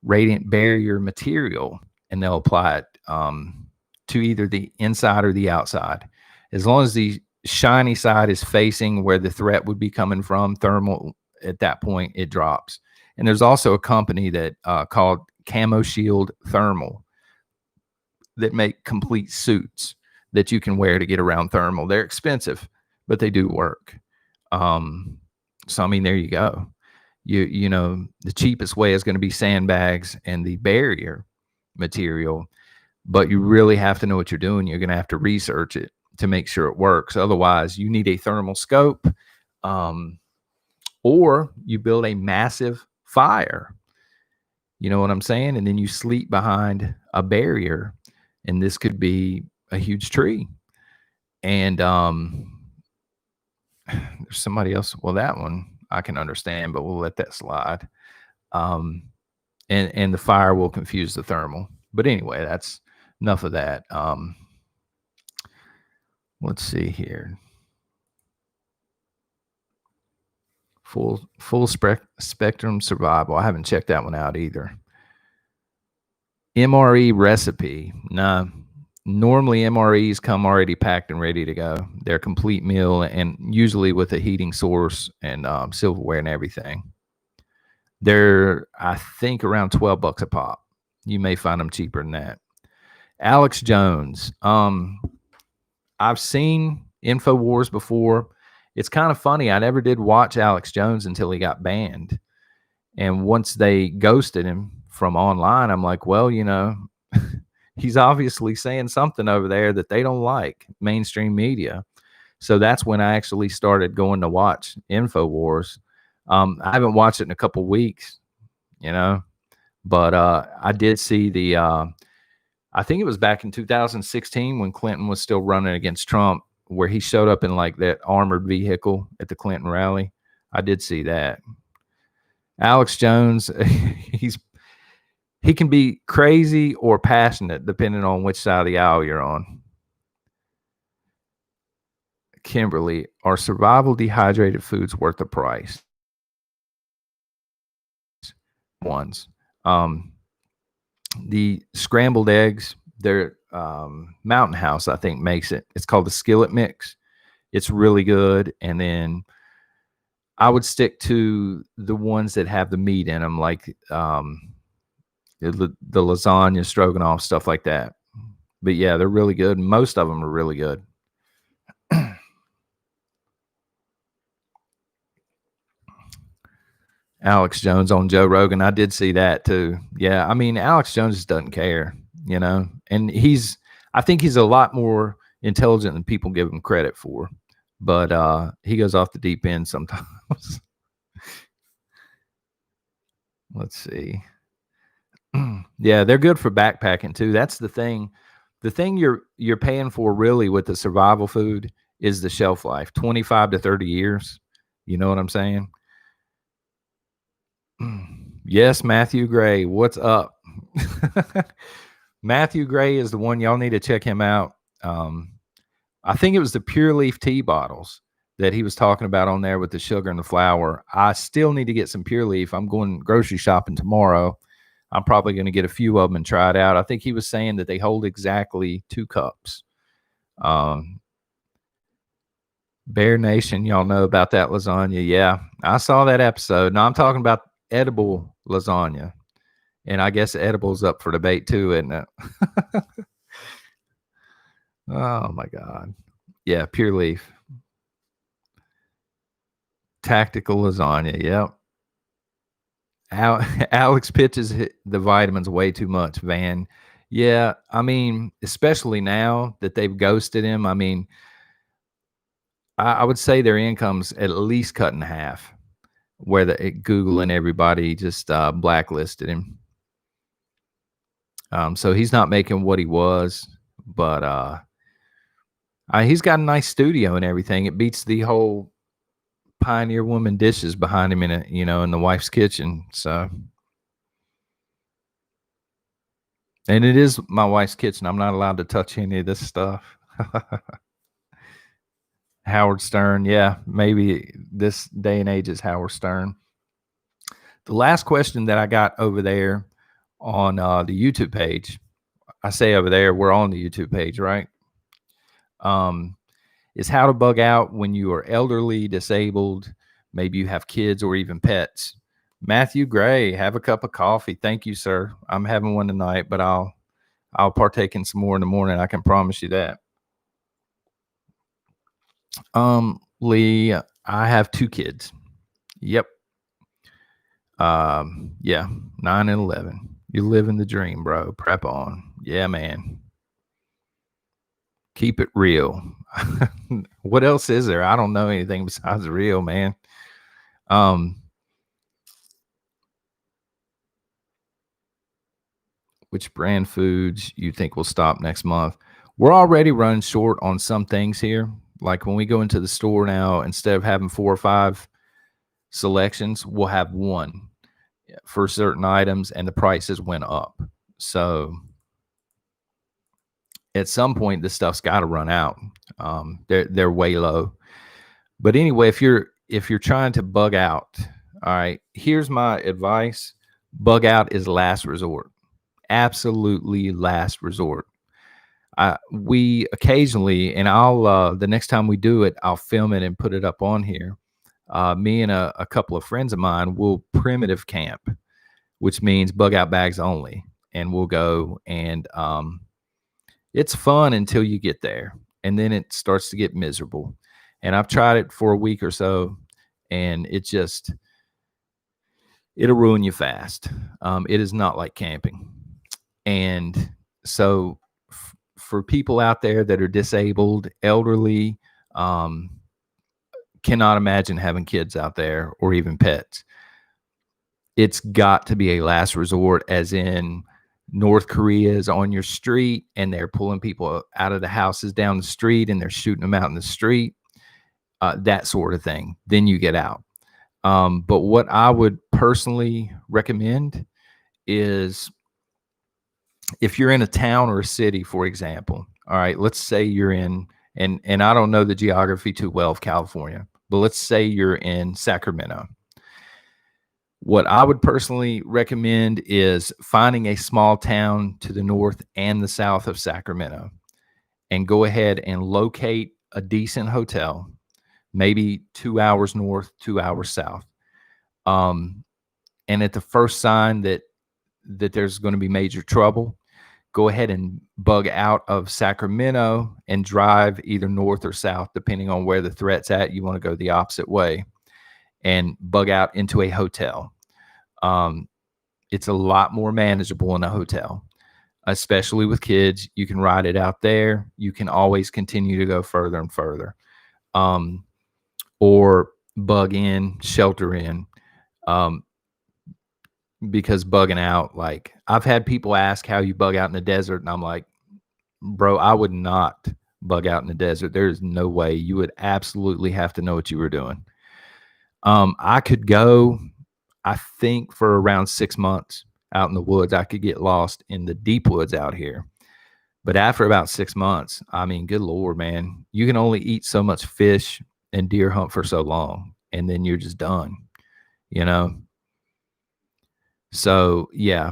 radiant barrier material and they'll apply it to either the inside or the outside. As long as the shiny side is facing where the threat would be coming from, thermal, at that point, it drops. And there's also a company that called Camo Shield Thermal that make complete suits that you can wear to get around thermal. They're expensive, but they do work. So, I mean, there you go. You know, the cheapest way is going to be sandbags and the barrier material, but you really have to know what you're doing. You're going to have to research it to make sure it works. Otherwise, you need a thermal scope, or you build a massive fire. You know what I'm saying? And then you sleep behind a barrier, and this could be a huge tree. And there's somebody else. Well, that one I can understand, but we'll let that slide. And the fire will confuse the thermal. But anyway, that's enough of that. Let's see here. Full spectrum survival. I haven't checked that one out either. MRE recipe. Nah. Normally MREs come already packed and ready to go. They're a complete meal, and usually with a heating source and silverware and everything. They're, I think, around $12 a pop. You may find them cheaper than that. Alex Jones. I've seen InfoWars before. It's kind of funny. I never did watch Alex Jones until he got banned. And once they ghosted him from online, I'm like, well, you know, he's obviously saying something over there that they don't like, mainstream media. So that's when I actually started going to watch InfoWars. I haven't watched it in a couple weeks, you know, but I did see the, I think it was back in 2016 when Clinton was still running against Trump, where he showed up in like that armored vehicle at the Clinton rally. I did see that. Alex Jones, he can be crazy or passionate depending on which side of the aisle you're on. Kimberly, are survival dehydrated foods worth the price? Ones. The scrambled eggs, they're Mountain House, I think, makes it. It's called the skillet mix. It's really good. And then I would stick to the ones that have the meat in them, like the lasagna, stroganoff, stuff like that. But yeah, they're really good. Most of them are really good. Alex Jones on Joe Rogan. I did see that too. Yeah, I mean, Alex Jones just doesn't care, and I think he's a lot more intelligent than people give him credit for. But he goes off the deep end sometimes. Let's see. Yeah, they're good for backpacking too. That's the thing. The thing you're paying for really with the survival food is the shelf life, 25 to 30 years. You know what I'm saying? Yes, Matthew Gray. What's up? Matthew Gray is the one. Y'all need to check him out. I think it was the Pure Leaf tea bottles that he was talking about on there with the sugar and the flour. I still need to get some Pure Leaf. I'm going grocery shopping tomorrow. I'm probably going to get a few of them and try it out. I think he was saying that they hold exactly 2 cups. Bear Nation, y'all know about that lasagna. Yeah, I saw that episode. No, I'm talking about edible lasagna. And I guess edible's up for debate too, isn't it? Oh my God. Yeah, Pure Leaf. Tactical lasagna. Yep. Alex pitches the vitamins way too much, Van. Yeah, I mean, especially now that they've ghosted him. I mean, I would say their income's at least cut in half, where Google and everybody just blacklisted him. So he's not making what he was, but he's got a nice studio and everything. It beats the whole Pioneer Woman dishes behind him in the wife's kitchen. So, and it is my wife's kitchen. I'm not allowed to touch any of this stuff. Howard Stern. Yeah, maybe this day and age is Howard Stern. The last question that I got over there on the YouTube page, I say over there, we're on the YouTube page, right? Is how to bug out when you are elderly, disabled, maybe you have kids or even pets. Matthew Gray, have a cup of coffee. Thank you, sir. I'm having one tonight, but I'll partake in some more in the morning. I can promise you that. Lee, I have 2 kids. Yep. Yeah, 9 and 11. You're living the dream, bro. Prep on. Yeah, man. Keep it real. What else is there? I don't know anything besides real, man. Which brand foods you think will stop next month? We're already running short on some things here. Like when we go into the store now, instead of having 4 or 5 selections, we'll have 1 for certain items, and the prices went up. So at some point, this stuff's got to run out. They're way low. But anyway, if you're trying to bug out, all right, here's my advice: bug out is last resort. Absolutely last resort. We occasionally, and I'll the next time we do it, I'll film it and put it up on here. Me and a couple of friends of mine will primitive camp, which means bug out bags only, and we'll go and it's fun until you get there, and then it starts to get miserable. And I've tried it for a week or so, and it'll ruin you fast. It is not like camping. And so for people out there that are disabled, elderly, cannot imagine having kids out there or even pets. It's got to be a last resort, as in North Korea is on your street and they're pulling people out of the houses down the street and they're shooting them out in the street, that sort of thing. Then you get out. But what I would personally recommend is if you're in a town or a city, for example, all right, let's say you're in, and I don't know the geography too well of California, but let's say you're in Sacramento. What I would personally recommend is finding a small town to the north and the south of Sacramento and go ahead and locate a decent hotel, maybe 2 hours north, 2 hours south. And at the first sign that that there's going to be major trouble, go ahead and bug out of Sacramento and drive either north or south, depending on where the threat's at. You want to go the opposite way and bug out into a hotel. It's a lot more manageable in a hotel, especially with kids. You can ride it out there. You can always continue to go further and further. Or bug in, shelter in. Because bugging out, like, I've had people ask how you bug out in the desert, and I'm like, bro, I would not bug out in the desert. There's no way. You would absolutely have to know what you were doing. I could go, I think, for around 6 months out in the woods. I could get lost in the deep woods out here. But after about 6 months, I mean, good Lord, man, you can only eat so much fish and deer hunt for so long, and then you're just done, you know? So, yeah,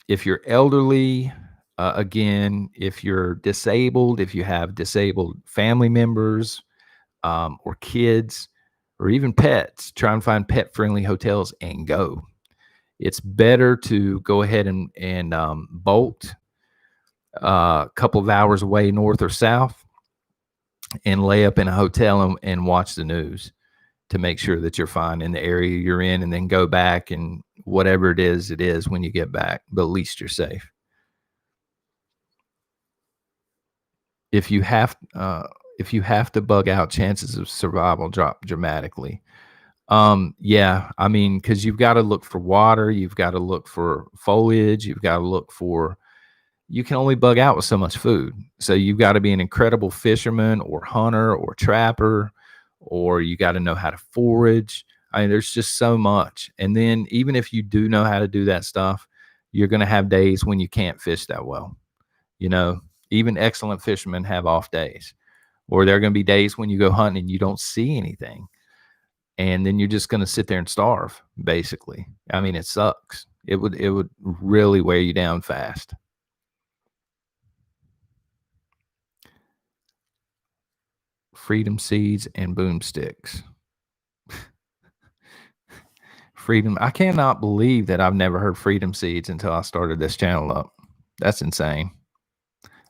if you're elderly, again, if you're disabled, if you have disabled family members, or kids, or even pets, try and find pet-friendly hotels and go. It's better to go ahead and bolt a couple of hours away north or south and lay up in a hotel and watch the news to make sure that you're fine in the area you're in, and then go back and whatever it is when you get back, but at least you're safe. If you have to bug out, chances of survival drop dramatically. Yeah, I mean, because you've got to look for water, you've got to look for foliage, you've got to look for. You can only bug out with so much food, so you've got to be an incredible fisherman or hunter or trapper, or you got to know how to forage. I mean, there's just so much. And then even if you do know how to do that stuff, you're going to have days when you can't fish that well. You know, even excellent fishermen have off days, or there are going to be days when you go hunting and you don't see anything. And then you're just going to sit there and starve, basically. I mean, it sucks. It would really wear you down fast. Freedom seeds and boomsticks. Freedom. I cannot believe that I've never heard freedom seeds until I started this channel up. That's insane.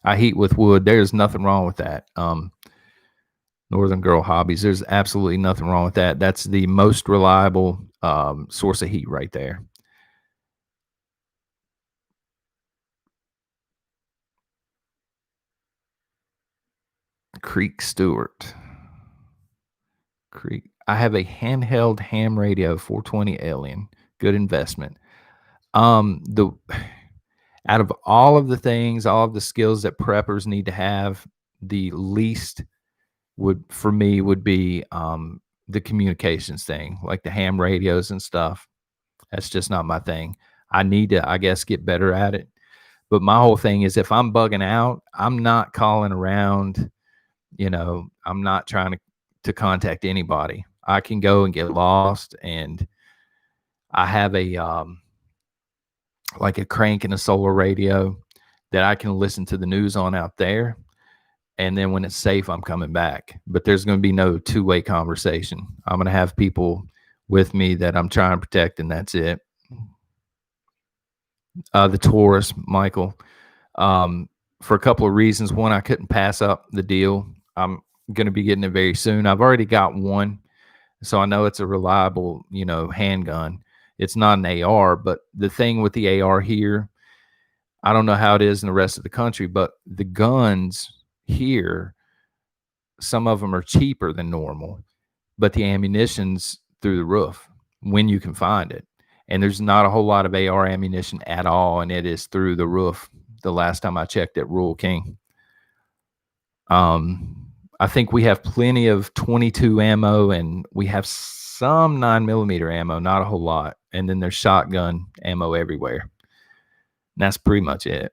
I heat with wood. There's nothing wrong with that. Northern Girl Hobbies. There's absolutely nothing wrong with that. That's the most reliable source of heat right there. Creek Stewart. Creek. I have a handheld ham radio 420 Alien. Good investment. The out of all of the things, all of the skills that preppers need to have, the least would be the communications thing, like the ham radios and stuff. That's just not my thing. I need to, I guess, get better at it. But my whole thing is, if I'm bugging out, I'm not calling around. You know, I'm not trying to contact anybody. I can go and get lost, and I have a like a crank and a solar radio that I can listen to the news on out there. And then when it's safe, I'm coming back. But there's going to be no two-way conversation. I'm going to have people with me that I'm trying to protect, and that's it. The Taurus, Michael, for a couple of reasons. One, I couldn't pass up the deal. I'm going to be getting it very soon. I've already got one, so I know it's a reliable, handgun. It's not an AR, but the thing with the AR here, I don't know how it is in the rest of the country, but the guns here, some of them are cheaper than normal, but the ammunition's through the roof when you can find it. And there's not a whole lot of AR ammunition at all, and it is through the roof the last time I checked at Rural King. I think we have plenty of 22 ammo, and we have some 9mm ammo, not a whole lot. And then there's shotgun ammo everywhere. And that's pretty much it.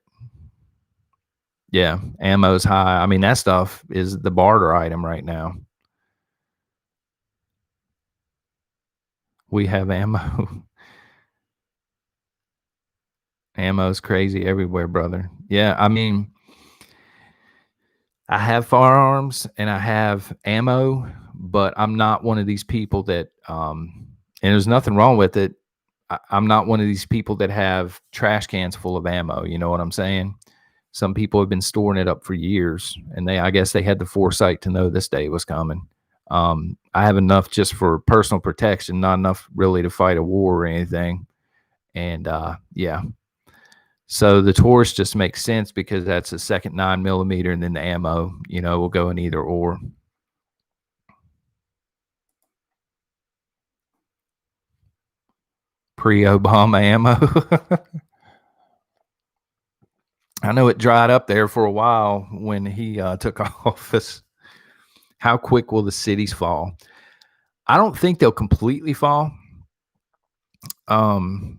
Yeah, ammo's high. I mean, that stuff is the barter item right now. We have ammo. Ammo's crazy everywhere, brother. Yeah, I mean, I have firearms and I have ammo, but I'm not one of these people that, and there's nothing wrong with it. I'm not one of these people that have trash cans full of ammo. You know what I'm saying? Some people have been storing it up for years, and I guess they had the foresight to know this day was coming. I have enough just for personal protection, not enough really to fight a war or anything. And yeah, so the Taurus just makes sense because that's a second 9mm, and then the ammo, will go in either or. Pre-Obama ammo. I know it dried up there for a while when he took office. How quick will the cities fall? I don't think they'll completely fall. The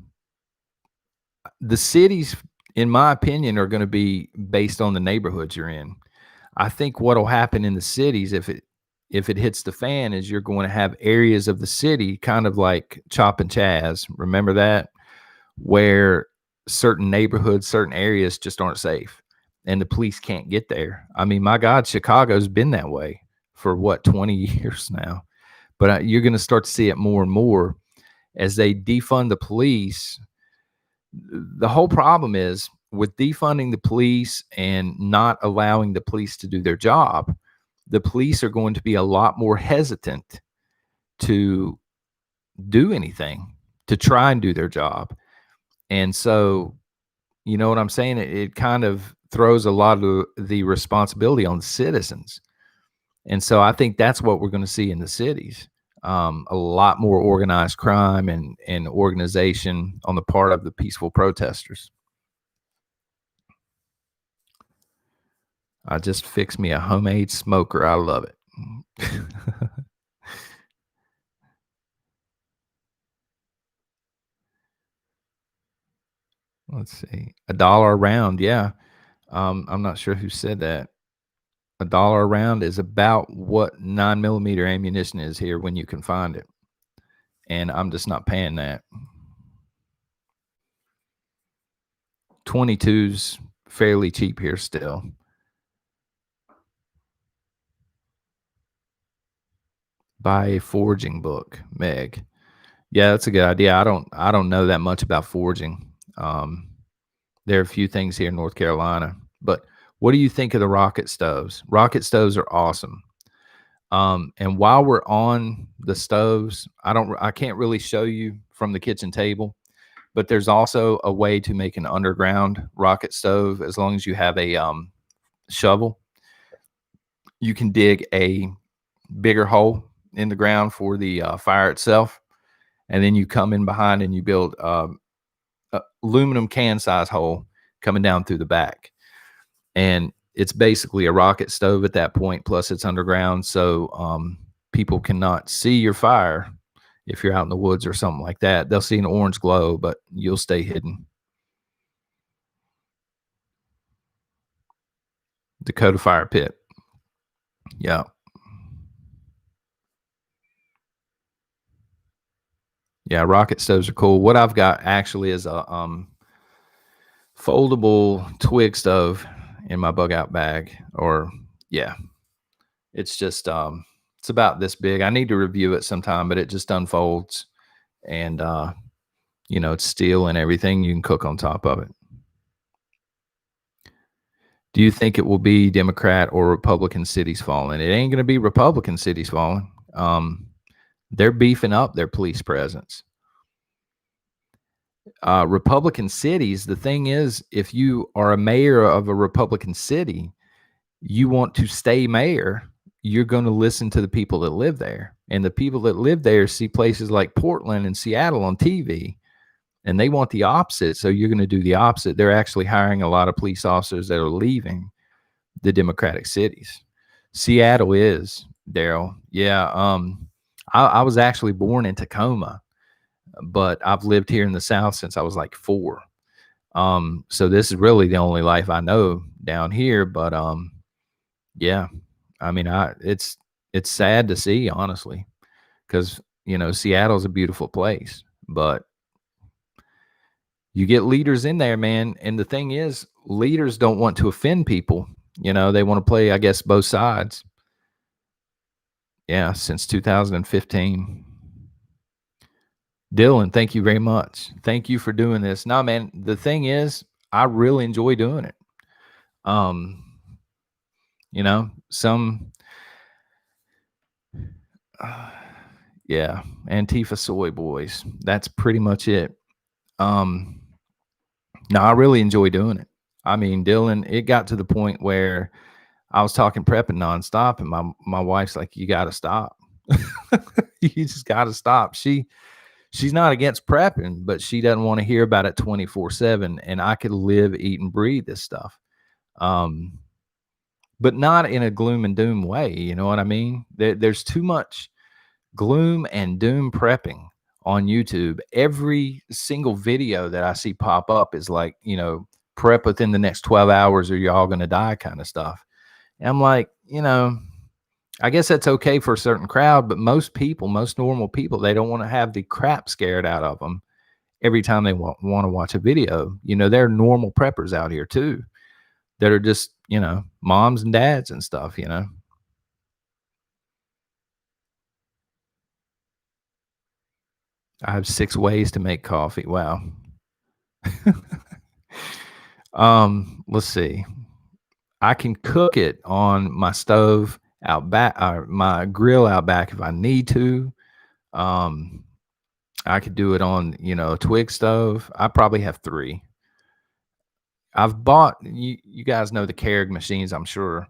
cities, in my opinion, are going to be based on the neighborhoods you're in. I think what'll happen in the cities if it hits the fan is you're going to have areas of the city kind of like Chop and Chaz. Remember that? Where certain neighborhoods, certain areas just aren't safe and the police can't get there. I mean, my God, Chicago's been that way for what, 20 years now. But you're going to start to see it more and more as they defund the police. The whole problem is with defunding the police and not allowing the police to do their job, the police are going to be a lot more hesitant to do anything, to try and do their job. And so, you know what I'm saying? It kind of throws a lot of the responsibility on the citizens. And so I think that's what we're going to see in the cities. A lot more organized crime and organization on the part of the peaceful protesters. I just fixed me a homemade smoker. I love it. Let's see. $1 a round. Yeah. I'm not sure who said that. $1 a round is about what 9mm ammunition is here when you can find it. And I'm just not paying that. 22's fairly cheap here still. Buy a forging book, Meg. Yeah, that's a good idea. I don't know that much about forging. There are a few things here in North Carolina, but what do you think of the rocket stoves? Rocket stoves are awesome. And while we're on the stoves, I can't really show you from the kitchen table, but there's also a way to make an underground rocket stove as long as you have a shovel. You can dig a bigger hole in the ground for the fire itself, and then you come in behind and you build a aluminum can size hole coming down through the back, and it's basically a rocket stove at that point. Plus, it's underground, so people cannot see your fire. If you're out in the woods or something like that, they'll see an orange glow, but you'll stay hidden. Dakota Fire Pit. Yeah. Yeah, rocket stoves are cool. What I've got actually is a foldable twig stove in my bug out bag. Or yeah, it's just it's about this big. I need to review it sometime, but it just unfolds, and it's steel and everything. You can cook on top of it. Do you think it will be Democrat or Republican cities falling? It ain't going to be Republican cities falling. They're beefing up their police presence. Republican cities, the thing is, if you are a mayor of a Republican city, you want to stay mayor, you're going to listen to the people that live there. And the people that live there see places like Portland and Seattle on TV, and they want the opposite. So you're going to do the opposite. They're actually hiring a lot of police officers that are leaving the Democratic cities. Seattle is, Daryl. Yeah. I was actually born in Tacoma, but I've lived here in the South since I was like 4. So this is really the only life I know down here. But yeah, I mean, it's sad to see, honestly, because Seattle's a beautiful place, but you get leaders in there, man. And the thing is, leaders don't want to offend people. They want to play, I guess, both sides. Yeah, since 2015. Dylan, thank you very much. Thank you for doing this. No, man, the thing is, I really enjoy doing it. Um, some yeah, Antifa soy boys. That's pretty much it. Um, no, I really enjoy doing it. I mean, Dylan, it got to the point where I was talking prepping nonstop, and my wife's like, "You got to stop. You just got to stop." She's not against prepping, but she doesn't want to hear about it 24/7. And I could live, eat, and breathe this stuff, um, but not in a gloom and doom way. You know what I mean? There's too much gloom and doom prepping on YouTube. Every single video that I see pop up is like, prep within the next 12 hours or you're all going to die kind of stuff. And I'm like, I guess that's okay for a certain crowd, but most people, most normal people, they don't want to have the crap scared out of them every time they want to watch a video. There are normal preppers out here too that are just, moms and dads and stuff. I have 6 ways to make coffee. Wow. Let's see. I can cook it on my stove out back, or my grill out back if I need to. Um, I could do it on, a twig stove. I probably have 3. I've bought, you guys know the Keurig machines, I'm sure.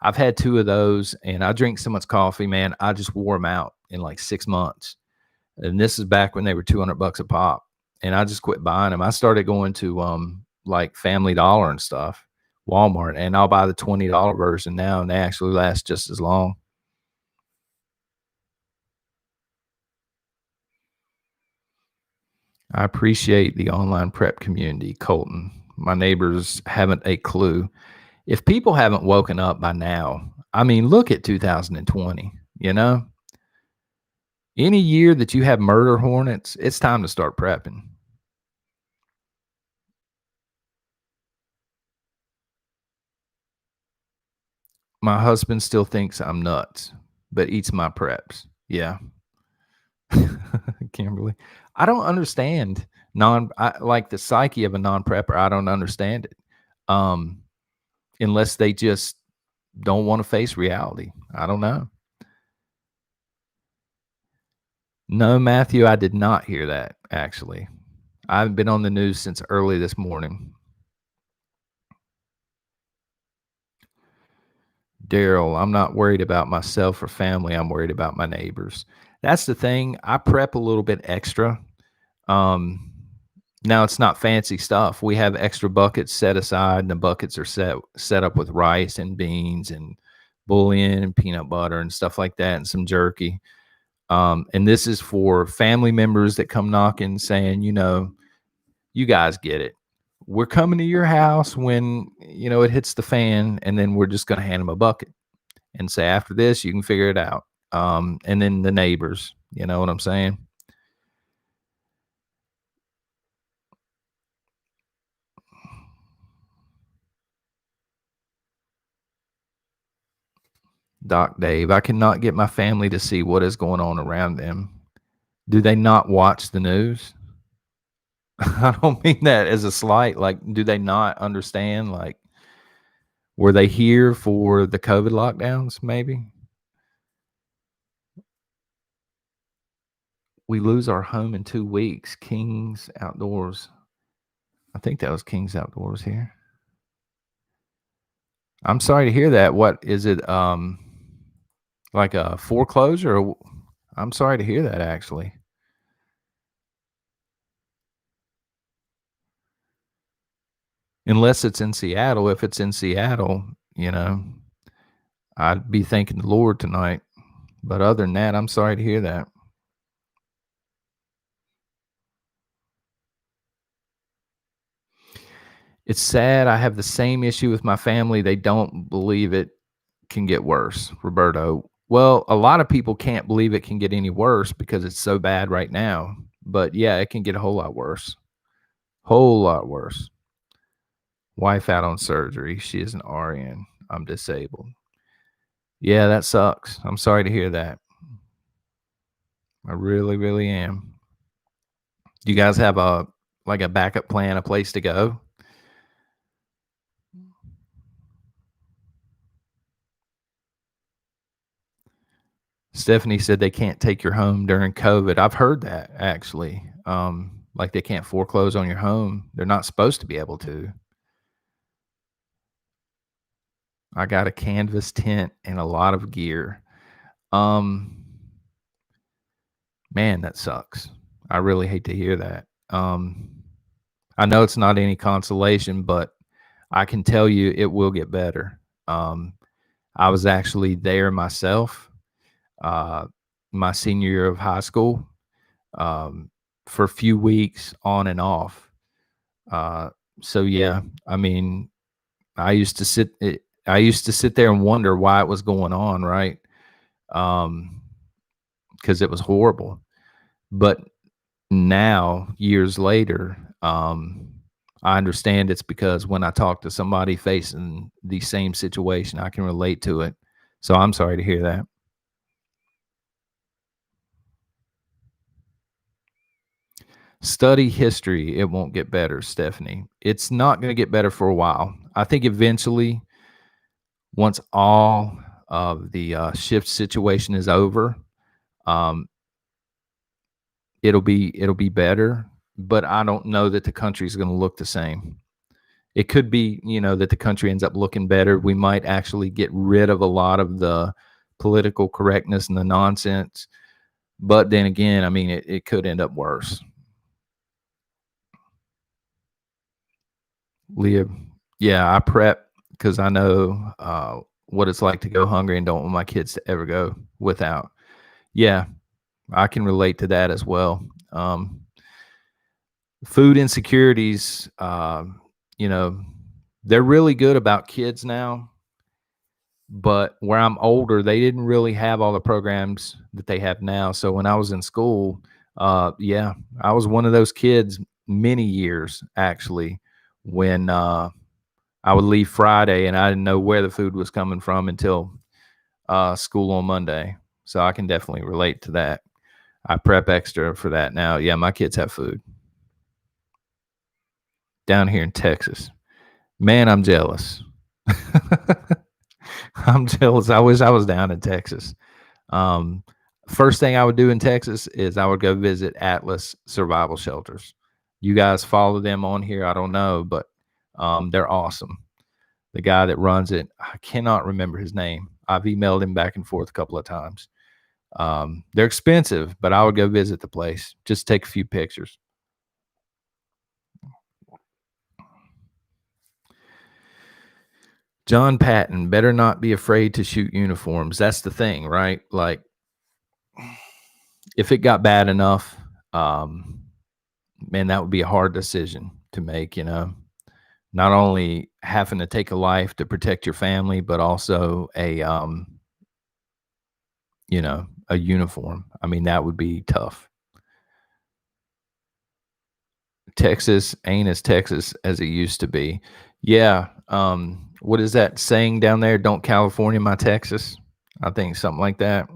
I've had 2 of those, and I drink so much coffee, man. I just wore them out in like 6 months. And this is back when they were $200 a pop. And I just quit buying them. I started going to like Family Dollar and stuff, Walmart, and I'll buy the $20 version now, and they actually last just as long. I appreciate the online prep community, Colton. My neighbors haven't a clue. If people haven't woken up by now, I mean, look at 2020, Any year that you have murder hornets, it's time to start prepping. My husband still thinks I'm nuts, but eats my preps. Yeah. Kimberly. I don't understand like the psyche of a non-prepper. I don't understand it. Um, unless they just don't want to face reality. I don't know. No, Matthew, I did not hear that actually. I've been on the news since early this morning. Daryl, I'm not worried about myself or family. I'm worried about my neighbors. That's the thing. I prep a little bit extra. Um, Now it's not fancy stuff. We have extra buckets set aside, and the buckets are set up with rice and beans and bouillon and peanut butter and stuff like that, and some jerky. And this is for family members that come knocking, saying, you guys get it. We're coming to your house when it hits the fan, and then we're just going to hand them a bucket and say, after this, you can figure it out. And then the neighbors, you know what I'm saying? Doc Dave, I cannot get my family to see what is going on around them. Do they not watch the news? I don't mean that as a slight. Like, do they not understand? Like, were they here for the COVID lockdowns? Maybe we lose our home in 2 weeks. King's Outdoors. I think that was King's Outdoors here. I'm sorry to hear that. What is it? Like a foreclosure? I'm sorry to hear that. Actually, unless it's in Seattle. If it's in Seattle, I'd be thanking the Lord tonight. But other than that, I'm sorry to hear that. It's sad. I have the same issue with my family. They don't believe it can get worse, Roberto. Well, a lot of people can't believe it can get any worse because it's so bad right now. But yeah, it can get a whole lot worse. Whole lot worse. Wife out on surgery. She is an RN. I'm disabled. Yeah, that sucks. I'm sorry to hear that. I really, really am. Do you guys have a backup plan, a place to go? Stephanie said they can't take your home during COVID. I've heard that actually. Like they can't foreclose on your home. They're not supposed to be able to. I got a canvas tent and a lot of gear. Um, Man, that sucks. I really hate to hear that. I know it's not any consolation, but I can tell you it will get better. I was actually there myself, uh, my senior year of high school, um, for a few weeks on and off. Uh, so yeah, I mean, I used to sit there and wonder why it was going on, right? Um, because it was horrible. But now, years later, I understand it's because when I talk to somebody facing the same situation, I can relate to it. So I'm sorry to hear that. Study history. It won't get better, Stephanie. It's not going to get better for a while. I think eventually, once all of the shift situation is over, um, it'll be better. But I don't know that the country is going to look the same. It could be, that the country ends up looking better. We might actually get rid of a lot of the political correctness and the nonsense. But then again, I mean, it could end up worse. Leah, yeah, I prep because I know what it's like to go hungry and don't want my kids to ever go without. Yeah, I can relate to that as well. Food insecurities, you know, they're really good about kids now. But where I'm older, they didn't really have all the programs that they have now. So when I was in school, yeah, I was one of those kids many years actually when I would leave Friday and I didn't know where the food was coming from until school on Monday. So I can definitely relate to that. I prep extra for that now. Yeah, my kids have food down here in Texas. Man, I'm jealous. I'm jealous. I wish I was down in Texas. Um, First thing I would do in Texas is I would go visit Atlas Survival Shelters. You guys follow them on here? I don't know, but they're awesome. The guy that runs it, I cannot remember his name. I've emailed him back and forth a couple of times. They're expensive, but I would go visit the place, just take a few pictures. John Patton, better not be afraid to shoot uniforms. That's the thing, right? Like, if it got bad enough, um, man, that would be a hard decision to make. Not only having to take a life to protect your family, but also a uniform. I mean, that would be tough. Texas ain't as Texas as it used to be. Yeah. What is that saying down there? Don't California my Texas. I think something like that.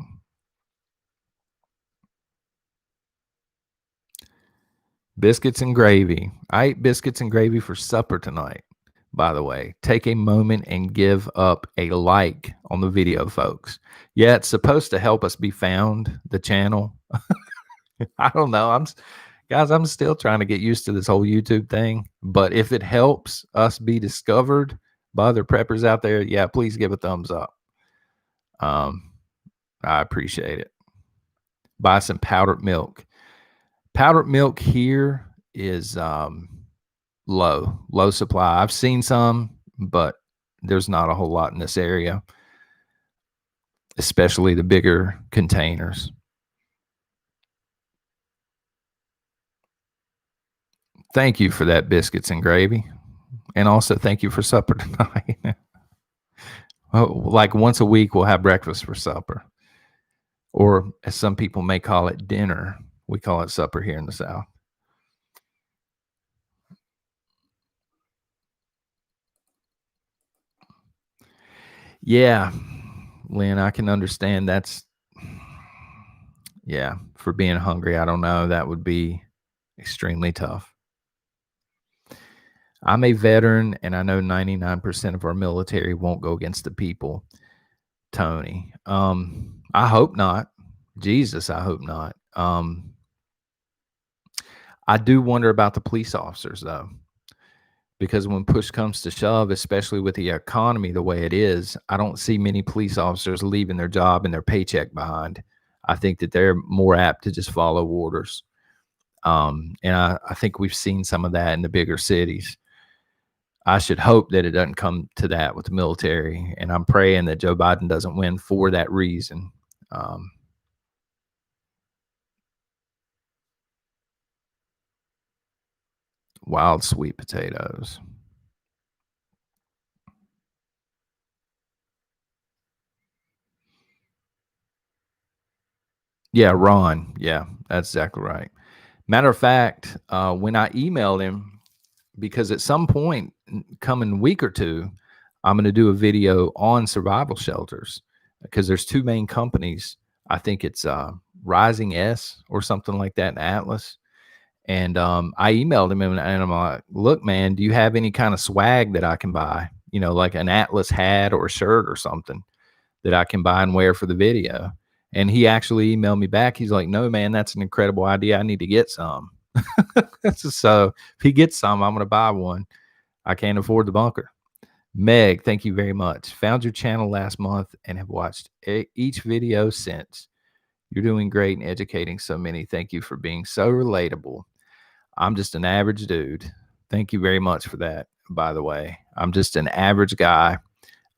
Biscuits and gravy. I ate biscuits and gravy for supper tonight. By the way, take a moment and give up a like on the video, folks. Yeah, it's supposed to help us be found, the channel. I don't know. Guys, I'm still trying to get used to this whole YouTube thing. But if it helps us be discovered by other preppers out there, yeah, please give a thumbs up. Um, I appreciate it. Buy some powdered milk. Powdered milk here is low supply. I've seen some, but there's not a whole lot in this area, especially the bigger containers. Thank you for that biscuits and gravy. And also thank you for supper tonight. Oh, like once a week we'll have breakfast for supper. Or as some people may call it dinner. We call it supper here in the South. Yeah, Lynn, I can understand yeah, for being hungry. I don't know. That would be Extremely tough. I'm a veteran, and I know 99% of our military won't go against the people, Tony. I hope not. Jesus, I hope not. I do wonder about the police officers, though, because when push comes to shove, especially with the economy the way it is, I don't see many police officers leaving their job and their paycheck behind. I think that they're more apt to just follow orders. And I think we've seen some of that in the bigger cities. I should hope that it doesn't come to that with the military, and I'm praying that Joe Biden doesn't win for that reason. Wild sweet potatoes. Yeah, Ron. Yeah, that's exactly right. Matter of fact, when I emailed him, because at some point coming week or two, I'm going to do a video on survival shelters because there's two main companies. I think it's Rising S or something like that in Atlas. And I emailed him and I'm like, look, man, do you have any kind of swag that I can buy? You know, like an Atlas hat or a shirt or something that I can buy and wear for the video. And he actually emailed me back. He's like, no, man, that's an incredible idea. I need to get some. So if he gets some, I'm going to buy one. I can't afford the bunker. Meg, thank you very much. Found your channel last month and have watched each video since. You're doing great and educating so many. Thank you for being so relatable. I'm just an average dude. Thank you very much for that, by the way. I'm just an average guy.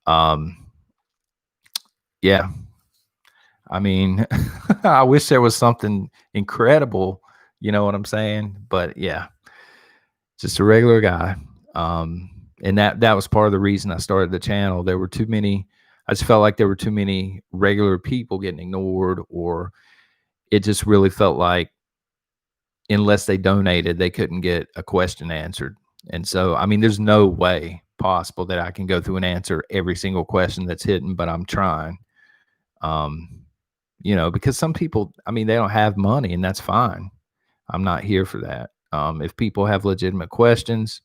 Yeah. I mean, I wish there was something incredible, you know what I'm saying? But yeah, just a regular guy. And that was part of the reason I started the channel. There were too many, I just felt like there were too many regular people getting ignored, or it just really felt like unless they donated, they couldn't get a question answered. And so, I mean, there's no way possible that I can go through and answer every single question that's hidden, but I'm trying. You know, because some people, I mean, they don't have money, and that's fine. I'm not here for that. If people have legitimate questions,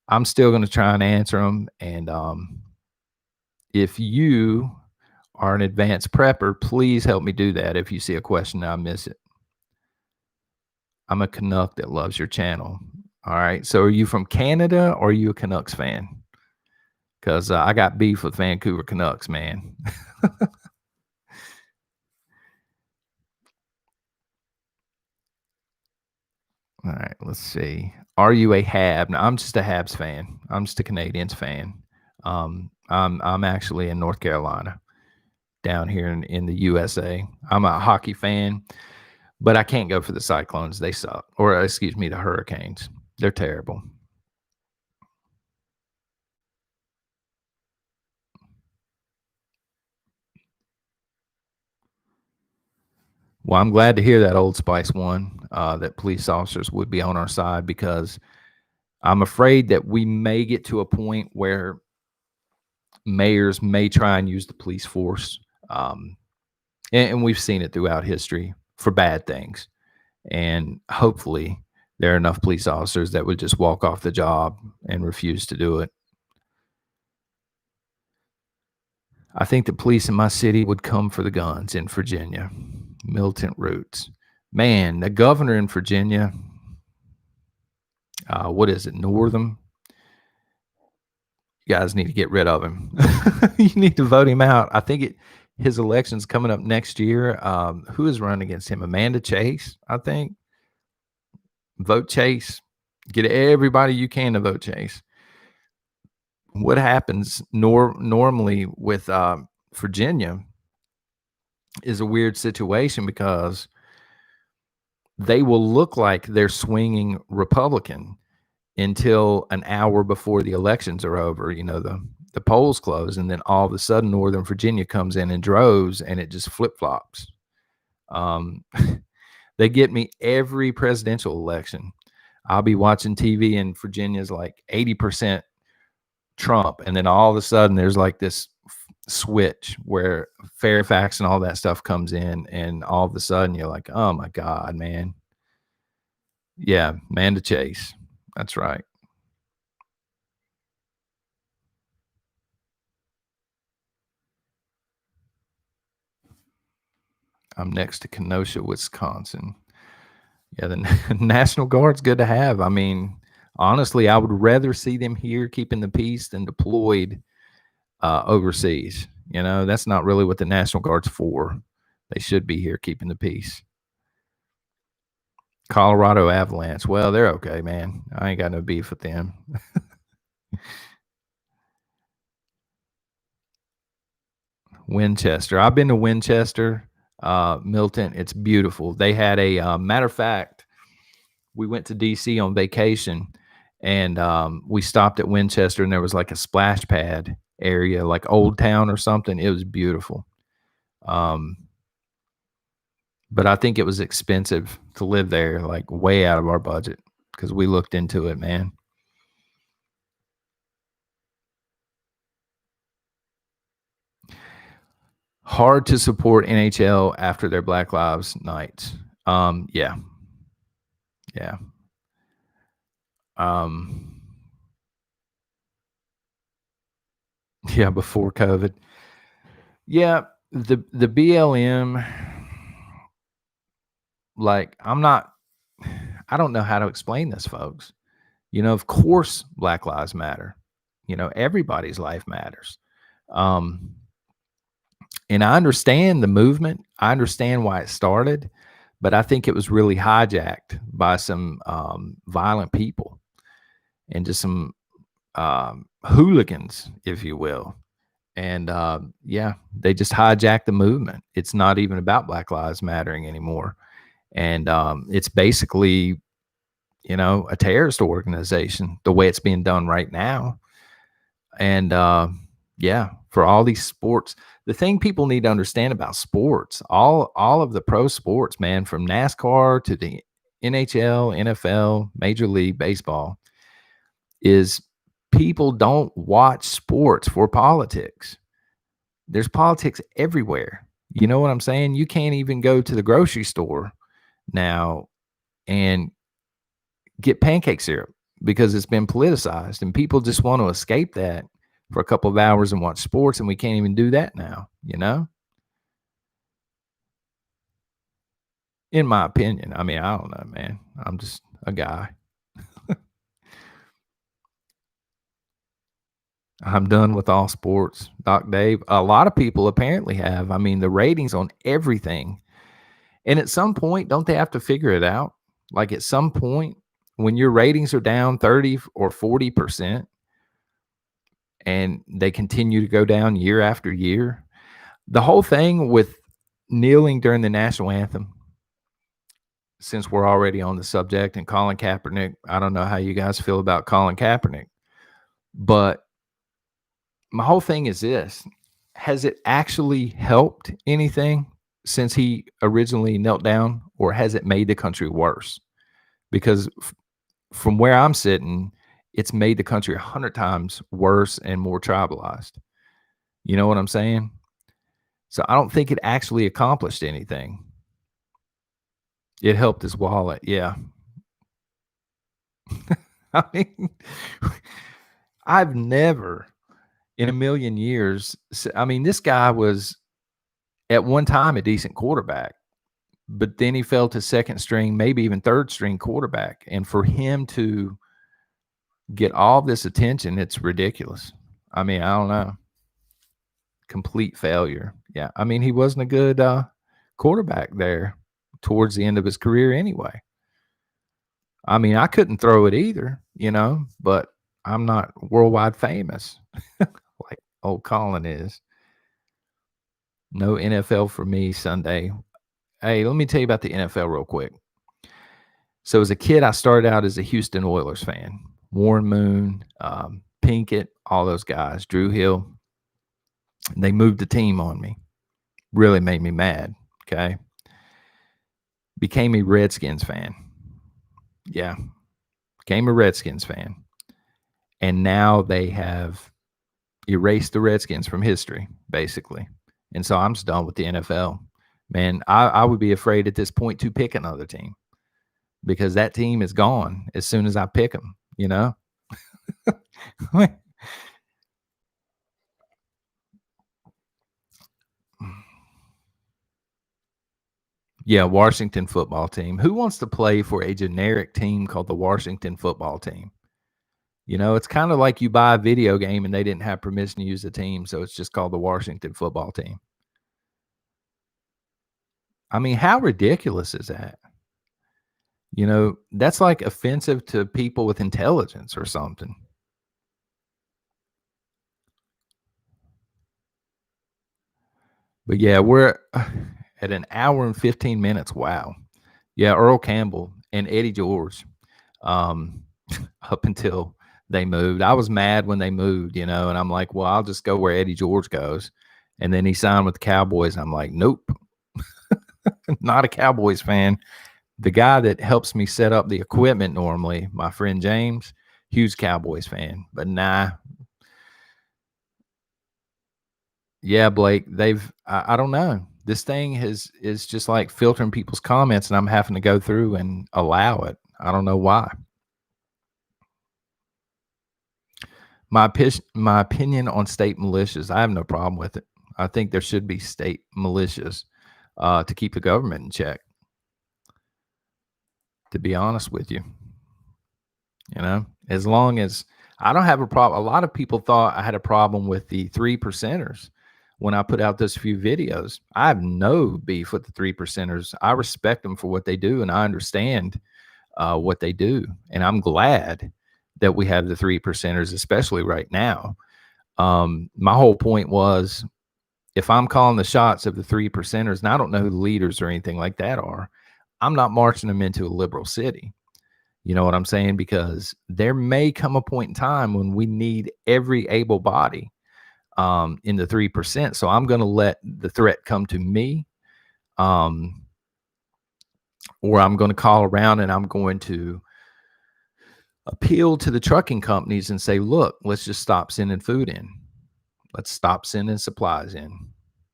I'm still going to try and answer them. And if you are an advanced prepper, please help me do that. If you see a question and I miss it, I'm a Canuck that loves your channel. All right. So are you from Canada or are you a Canucks fan? Because I got beef with Vancouver Canucks, man. All right, let's see. Are you a Hab? No, I'm just a Habs fan. I'm just a Canadiens fan. I'm actually in North Carolina, down here in the USA. I'm a hockey fan, but I can't go for the Cyclones. They suck. Or excuse me, the Hurricanes. They're terrible. Well, I'm glad to hear that, Old Spice one, that police officers would be on our side, because I'm afraid that we may get to a point where mayors may try and use the police force. And we've seen it throughout history for bad things. And hopefully there are enough police officers that would just walk off the job and refuse to do it. I think the police in my city would come for the guns in Virginia. Militant roots. Man, the governor in Virginia, what is it, Northam? You guys need to get rid of him. You need to vote him out. I think his election's coming up next year. Who is running against him? Amanda Chase, I think. Vote Chase. Get everybody you can to vote Chase. What happens normally with Virginia is a weird situation, because they will look like they're swinging Republican until an hour before the elections are over. You know, the polls close, and then all of a sudden Northern Virginia comes in droves, and it just flip-flops. They get me every presidential election. I'll be watching TV and Virginia's like 80% Trump, and then all of a sudden there's like this switch where Fairfax and all that stuff comes in, and all of a sudden you're like, oh my God, man. Yeah, man to chase. That's right. I'm next to Kenosha, Wisconsin. Yeah, the National Guard's good to have. I mean, honestly, I would rather see them here keeping the peace than deployed overseas. You know, that's not really what the National Guard's for. They should be here keeping the peace. Colorado Avalanche. Well, they're okay, man. I ain't got no beef with them. Winchester. I've been to Winchester, Milton. It's beautiful. They had a matter of fact, we went to DC on vacation, and we stopped at Winchester, and there was like a splash pad area, like Old Town or something. It was beautiful. Um, but I think it was expensive to live there, like way out of our budget because we looked into it, man. Hard to support NHL after their Black Lives nights. Yeah, yeah. Um, yeah, before COVID. Yeah, the BLM, like I don't know how to explain this, folks. You know, of course Black Lives Matter. You know, everybody's life matters. Um, and I understand the movement. I understand why it started, but I think it was really hijacked by some violent people and just some hooligans, if you will. And yeah, they just hijacked the movement. It's not even about Black Lives Mattering anymore. And it's basically, you know, a terrorist organization the way it's being done right now. And yeah, for all these sports, the thing people need to understand about sports, all of the pro sports, man, from NASCAR to the NHL, NFL, Major League Baseball, is people don't watch sports for politics. There's politics everywhere. You know what I'm saying? You can't even go to the grocery store now and get pancake syrup because it's been politicized, and people just want to escape that for a couple of hours and watch sports, and we can't even do that now, you know? In my opinion. I mean, I don't know, man. I'm just a guy. I'm done with all sports, Doc Dave. A lot of people apparently have. I mean, the ratings on everything. And at some point, don't they have to figure it out? Like at some point, when your ratings are down 30 or 40% and they continue to go down year after year, the whole thing with kneeling during the national anthem, since we're already on the subject, and Colin Kaepernick, I don't know how you guys feel about Colin Kaepernick, but my whole thing is this: has it actually helped anything since he originally knelt down, or has it made the country worse? Because from where I'm sitting, it's made the country 100 times worse and more tribalized. You know what I'm saying? So I don't think it actually accomplished anything. It helped his wallet. Yeah. I mean, I've never in a million years. I mean, this guy was at one time a decent quarterback, but then he fell to second string, maybe even third string quarterback. And for him to get all this attention, it's ridiculous. I mean, I don't know. Complete failure. Yeah. I mean, he wasn't a good quarterback there towards the end of his career anyway. I mean, I couldn't throw it either, you know, but I'm not worldwide famous like old Colin is. No NFL for me Sunday. Hey, let me tell you about the NFL real quick. So as a kid, I started out as a Houston Oilers fan. Warren Moon, Pinkett, all those guys, Drew Hill. They moved the team on me. Really made me mad. Okay. Became a Redskins fan. Yeah. Became a Redskins fan. And now they have erased the Redskins from history, basically. And so I'm just done with the NFL. Man, I would be afraid at this point to pick another team because that team is gone as soon as I pick them, you know? Yeah, Washington football team. Who wants to play for a generic team called the Washington football team? You know, it's kind of like you buy a video game and they didn't have permission to use the team, so it's just called the Washington football team. I mean, how ridiculous is that? You know, that's like offensive to people with intelligence or something. But yeah, we're at an hour and 15 minutes. Wow. Yeah, Earl Campbell and Eddie George. Um, up until they moved. I was mad when they moved, you know, and I'm like, well, I'll just go where Eddie George goes. And then he signed with the Cowboys. I'm like, nope, not a Cowboys fan. The guy that helps me set up the equipment normally, my friend James, huge Cowboys fan. But nah, yeah, Blake, I don't know. This thing is just like filtering people's comments, and I'm having to go through and allow it. I don't know why. My opinion on state militias, I have no problem with it. I think there should be state militias to keep the government in check. To be honest with you, you know, as long as I don't have a problem. A lot of people thought I had a problem with the 3%ers when I put out those few videos. I have no beef with the 3%ers. I respect them for what they do, and I understand what they do, and I'm glad that we have the 3%ers, especially right now. My whole point was, if I'm calling the shots of the 3%ers, and I don't know who the leaders or anything like that are, I'm not marching them into a liberal city. You know what I'm saying? Because there may come a point in time when we need every able body in the 3%. So I'm going to let the threat come to me, um, or I'm going to call around and I'm going to appeal to the trucking companies and say, look, let's just stop sending food in. Let's stop sending supplies in.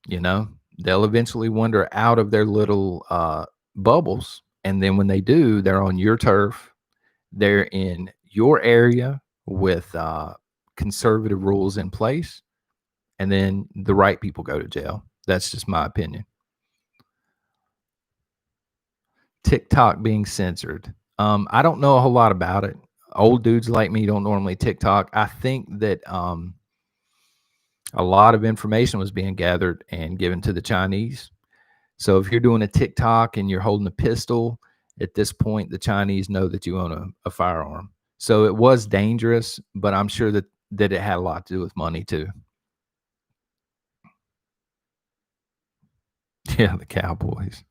You know, they'll eventually wander out of their little bubbles. And then when they do, they're on your turf. They're in your area with conservative rules in place. And then the right people go to jail. That's just my opinion. TikTok being censored. I don't know a whole lot about it. Old dudes like me don't normally TikTok. I think that a lot of information was being gathered and given to the Chinese. So if you're doing a TikTok and you're holding a pistol, at this point, the Chinese know that you own a firearm. So it was dangerous, but I'm sure that it had a lot to do with money too. Yeah, the Cowboys.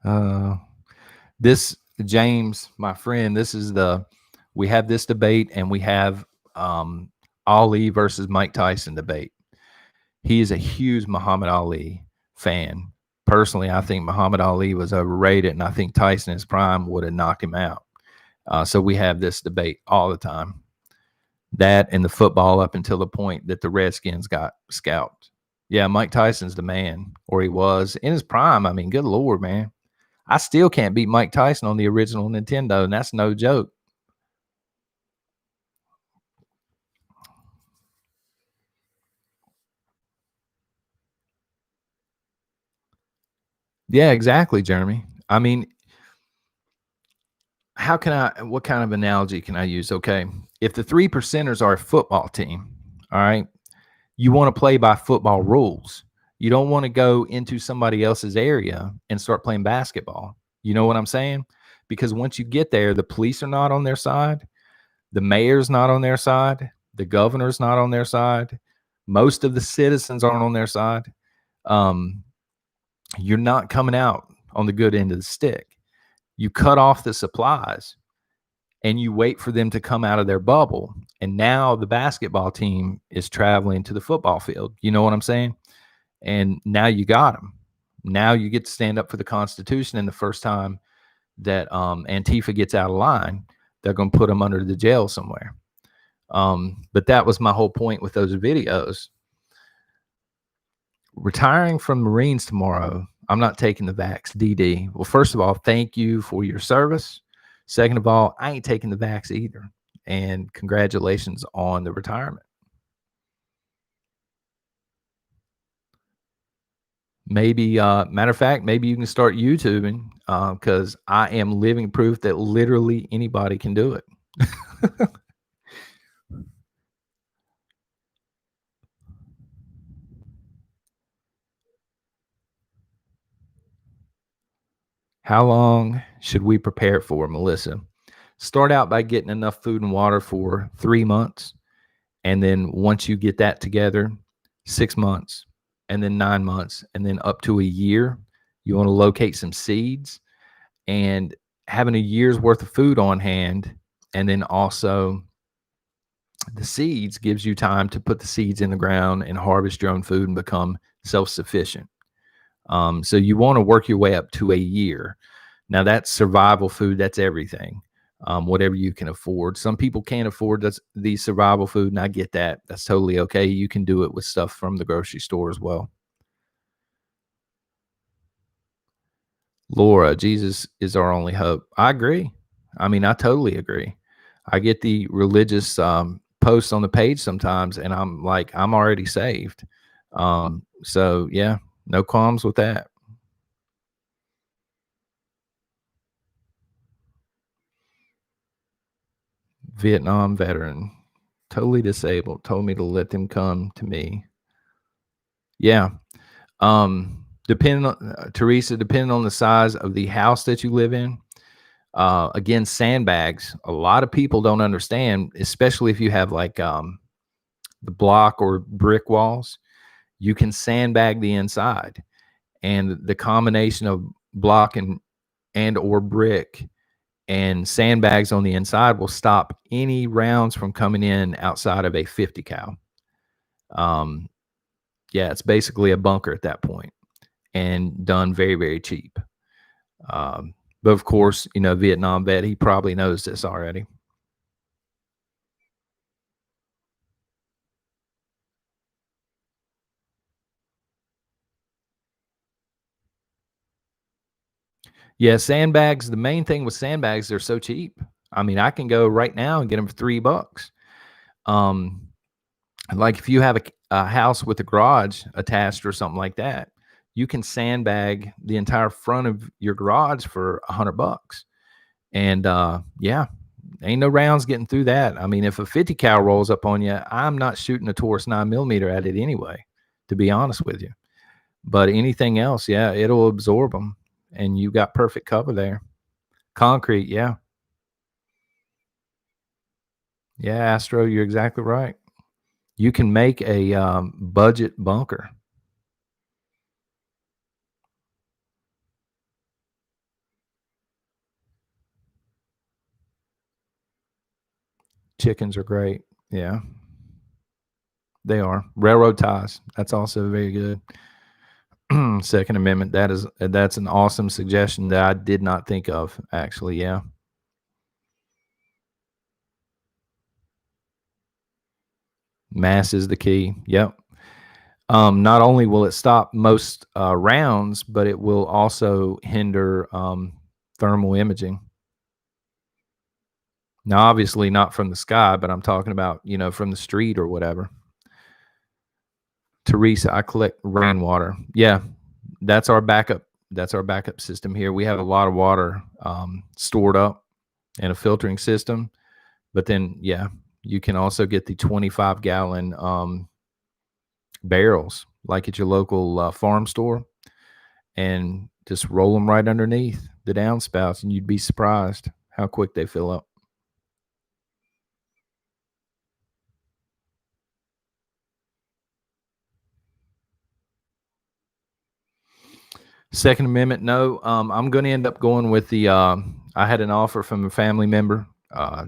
Uh, this James, my friend, we have this debate, and we have Ali versus Mike Tyson debate. He is a huge Muhammad Ali fan. Personally, I think Muhammad Ali was overrated, and I think Tyson in his prime would have knocked him out. So we have this debate all the time. That and the football up until the point that the Redskins got scalped. Yeah, Mike Tyson's the man, or he was in his prime. I mean, good Lord, man. I still can't beat Mike Tyson on the original Nintendo, and that's no joke. Yeah, exactly, Jeremy. I mean, what kind of analogy can I use? Okay. If the 3%ers are a football team, all right, you want to play by football rules. You don't want to go into somebody else's area and start playing basketball. You know what I'm saying? Because once you get there, the police are not on their side. The mayor's not on their side. The governor's not on their side. Most of the citizens aren't on their side. Um, you're not coming out on the good end of the stick. You cut off the supplies and you wait for them to come out of their bubble. And now the basketball team is traveling to the football field. You know what I'm saying? And now you got them. Now you get to stand up for the Constitution. And the first time that Antifa gets out of line, they're going to put them under the jail somewhere. But that was my whole point with those videos. Retiring from Marines tomorrow. I'm not taking the vax, DD. Well, first of all, thank you for your service. Second of all, I ain't taking the vax either. And congratulations on the retirement. Maybe, matter of fact, maybe you can start YouTubing, because I am living proof that literally anybody can do it. How long should we prepare for, Melissa? Start out by getting enough food and water for 3 months. And then once you get that together, 6 months, and then 9 months, and then up to a year, you want to locate some seeds, and having a year's worth of food on hand. And then also the seeds gives you time to put the seeds in the ground and harvest your own food and become self-sufficient. So you want to work your way up to a year. Now that's survival food. That's everything. Whatever you can afford. Some people can't afford the survival food, and I get that. That's totally okay. You can do it with stuff from the grocery store as well. Laura, Jesus is our only hope. I agree. I mean, I totally agree. I get the religious posts on the page sometimes, and I'm like, I'm already saved. So yeah, no qualms with that. Vietnam veteran, totally disabled, told me to let them come to me. Yeah. Depending on Teresa, depending on the size of the house that you live in, again, sandbags, a lot of people don't understand, especially if you have like the block or brick walls, you can sandbag the inside, and the combination of block and or brick and sandbags on the inside will stop any rounds from coming in outside of a 50 cal. Yeah, it's basically a bunker at that point, and done very, very cheap. But of course, Vietnam vet, he probably knows this already. Yeah, sandbags. The main thing with sandbags, they're so cheap. I mean, I can go right now and get them for $3. Um, like if you have a house with a garage attached or something like that, you can sandbag the entire front of your garage for $100. And yeah, ain't no rounds getting through that. I mean, if a 50 cal rolls up on you, I'm not shooting a Taurus 9mm at it anyway, to be honest with you. But anything else, yeah, it'll absorb them, and you got perfect cover there. Concrete, yeah. Yeah, Astro, you're exactly right. You can make a budget bunker. Chickens are great. Yeah, they are. Railroad ties. That's also very good. Second Amendment. That's an awesome suggestion that I did not think of, actually. Yeah. Mass is the key. Yep. Not only will it stop most rounds, but it will also hinder thermal imaging. Now, obviously not from the sky, but I'm talking about, from the street or whatever. Teresa, I collect rainwater. Yeah, that's our backup. That's our backup system here. We have a lot of water stored up in a filtering system, but then, yeah, you can also get the 25-gallon barrels, like at your local farm store, and just roll them right underneath the downspouts, and you'd be surprised how quick they fill up. Second Amendment, no. I'm going to end up going with the. I had an offer from a family member,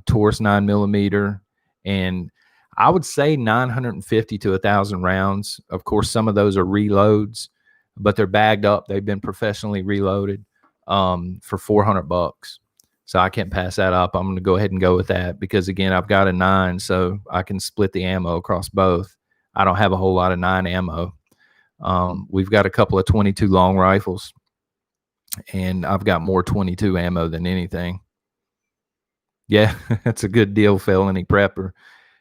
Taurus 9mm, and I would say 950 to 1,000 rounds. Of course, some of those are reloads, but they're bagged up. They've been professionally reloaded for $400. So I can't pass that up. I'm going to go ahead and go with that because, again, I've got a 9, so I can split the ammo across both. I don't have a whole lot of 9 ammo. We've got a couple of 22 long rifles, and I've got more 22 ammo than anything. Yeah, that's a good deal, felony prepper.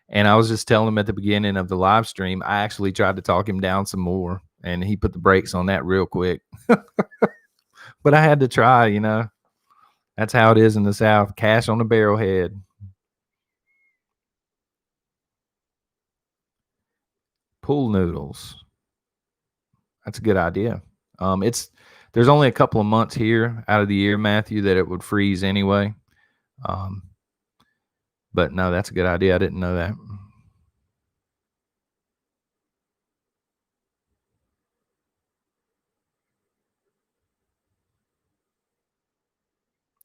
And I was just telling him at the beginning of the live stream, I actually tried to talk him down some more, and he put the brakes on that real quick. But I had to try, you know. That's how it is in the South. Cash on the barrelhead. Pool noodles. That's a good idea. It's there's only a couple of months here out of the year, Matthew, that it would freeze anyway. Um, but no, that's a good idea. I didn't know that.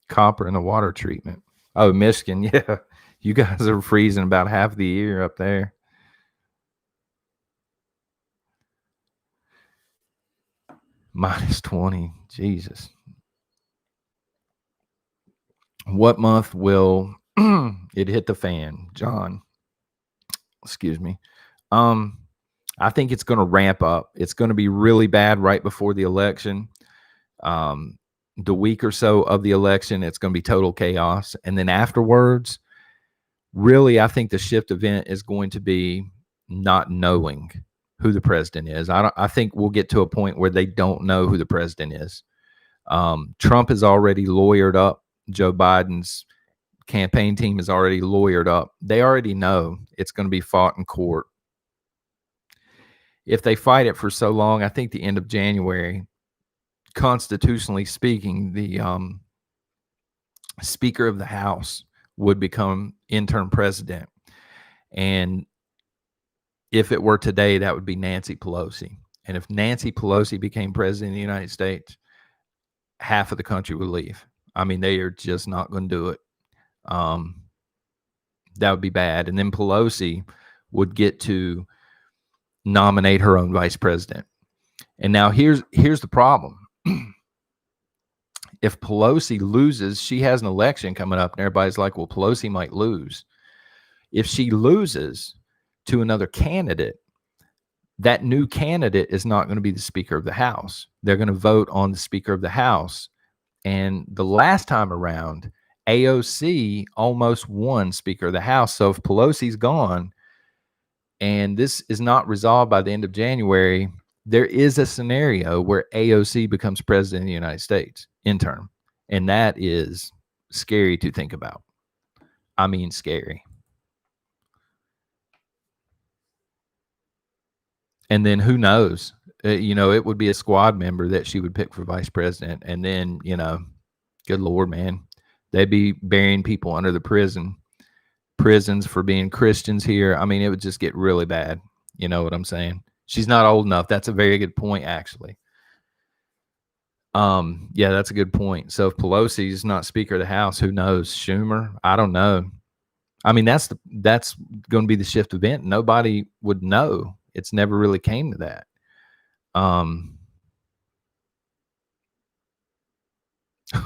Copper in the water treatment. Oh, Michigan, yeah. You guys are freezing about half the year up there. Minus 20. Jesus. What month will it hit the fan, John? Excuse me. Um, I think it's going to ramp up. It's going to be really bad right before the election. Um, the week or so of the election, it's going to be total chaos. And then afterwards, really, I think the shift event is going to be not knowing who the president is. I think we'll get to a point where they don't know who the president is. Trump has already lawyered up. Joe Biden's campaign team is already lawyered up. They already know it's going to be fought in court. If they fight it for so long, I think the end of January, constitutionally speaking, the Speaker of the House would become interim president. And if it were today, that would be Nancy Pelosi. And if Nancy Pelosi became president of the United States, half of the country would leave. I mean, they are just not going to do it. That would be bad. And then Pelosi would get to nominate her own vice president. And now here's the problem. If Pelosi loses, she has an election coming up, and everybody's like, well, Pelosi might lose. If she loses to another candidate, that new candidate is not going to be the Speaker of the House. They're going to vote on the Speaker of the House. And the last time around, AOC almost won Speaker of the House. So if Pelosi's gone and this is not resolved by the end of January, there is a scenario where AOC becomes president of the United States interim. And that is scary to think about. I mean, scary. And then who knows? It would be a squad member that she would pick for vice president. And then, good Lord, man, they'd be burying people under the prisons for being Christians here. I mean, it would just get really bad. You know what I'm saying? She's not old enough. That's a very good point, actually. Yeah, that's a good point. So if Pelosi's not Speaker of the House, who knows? Schumer? I don't know. I mean, that's going to be the shift event. Nobody would know. It's never really came to that.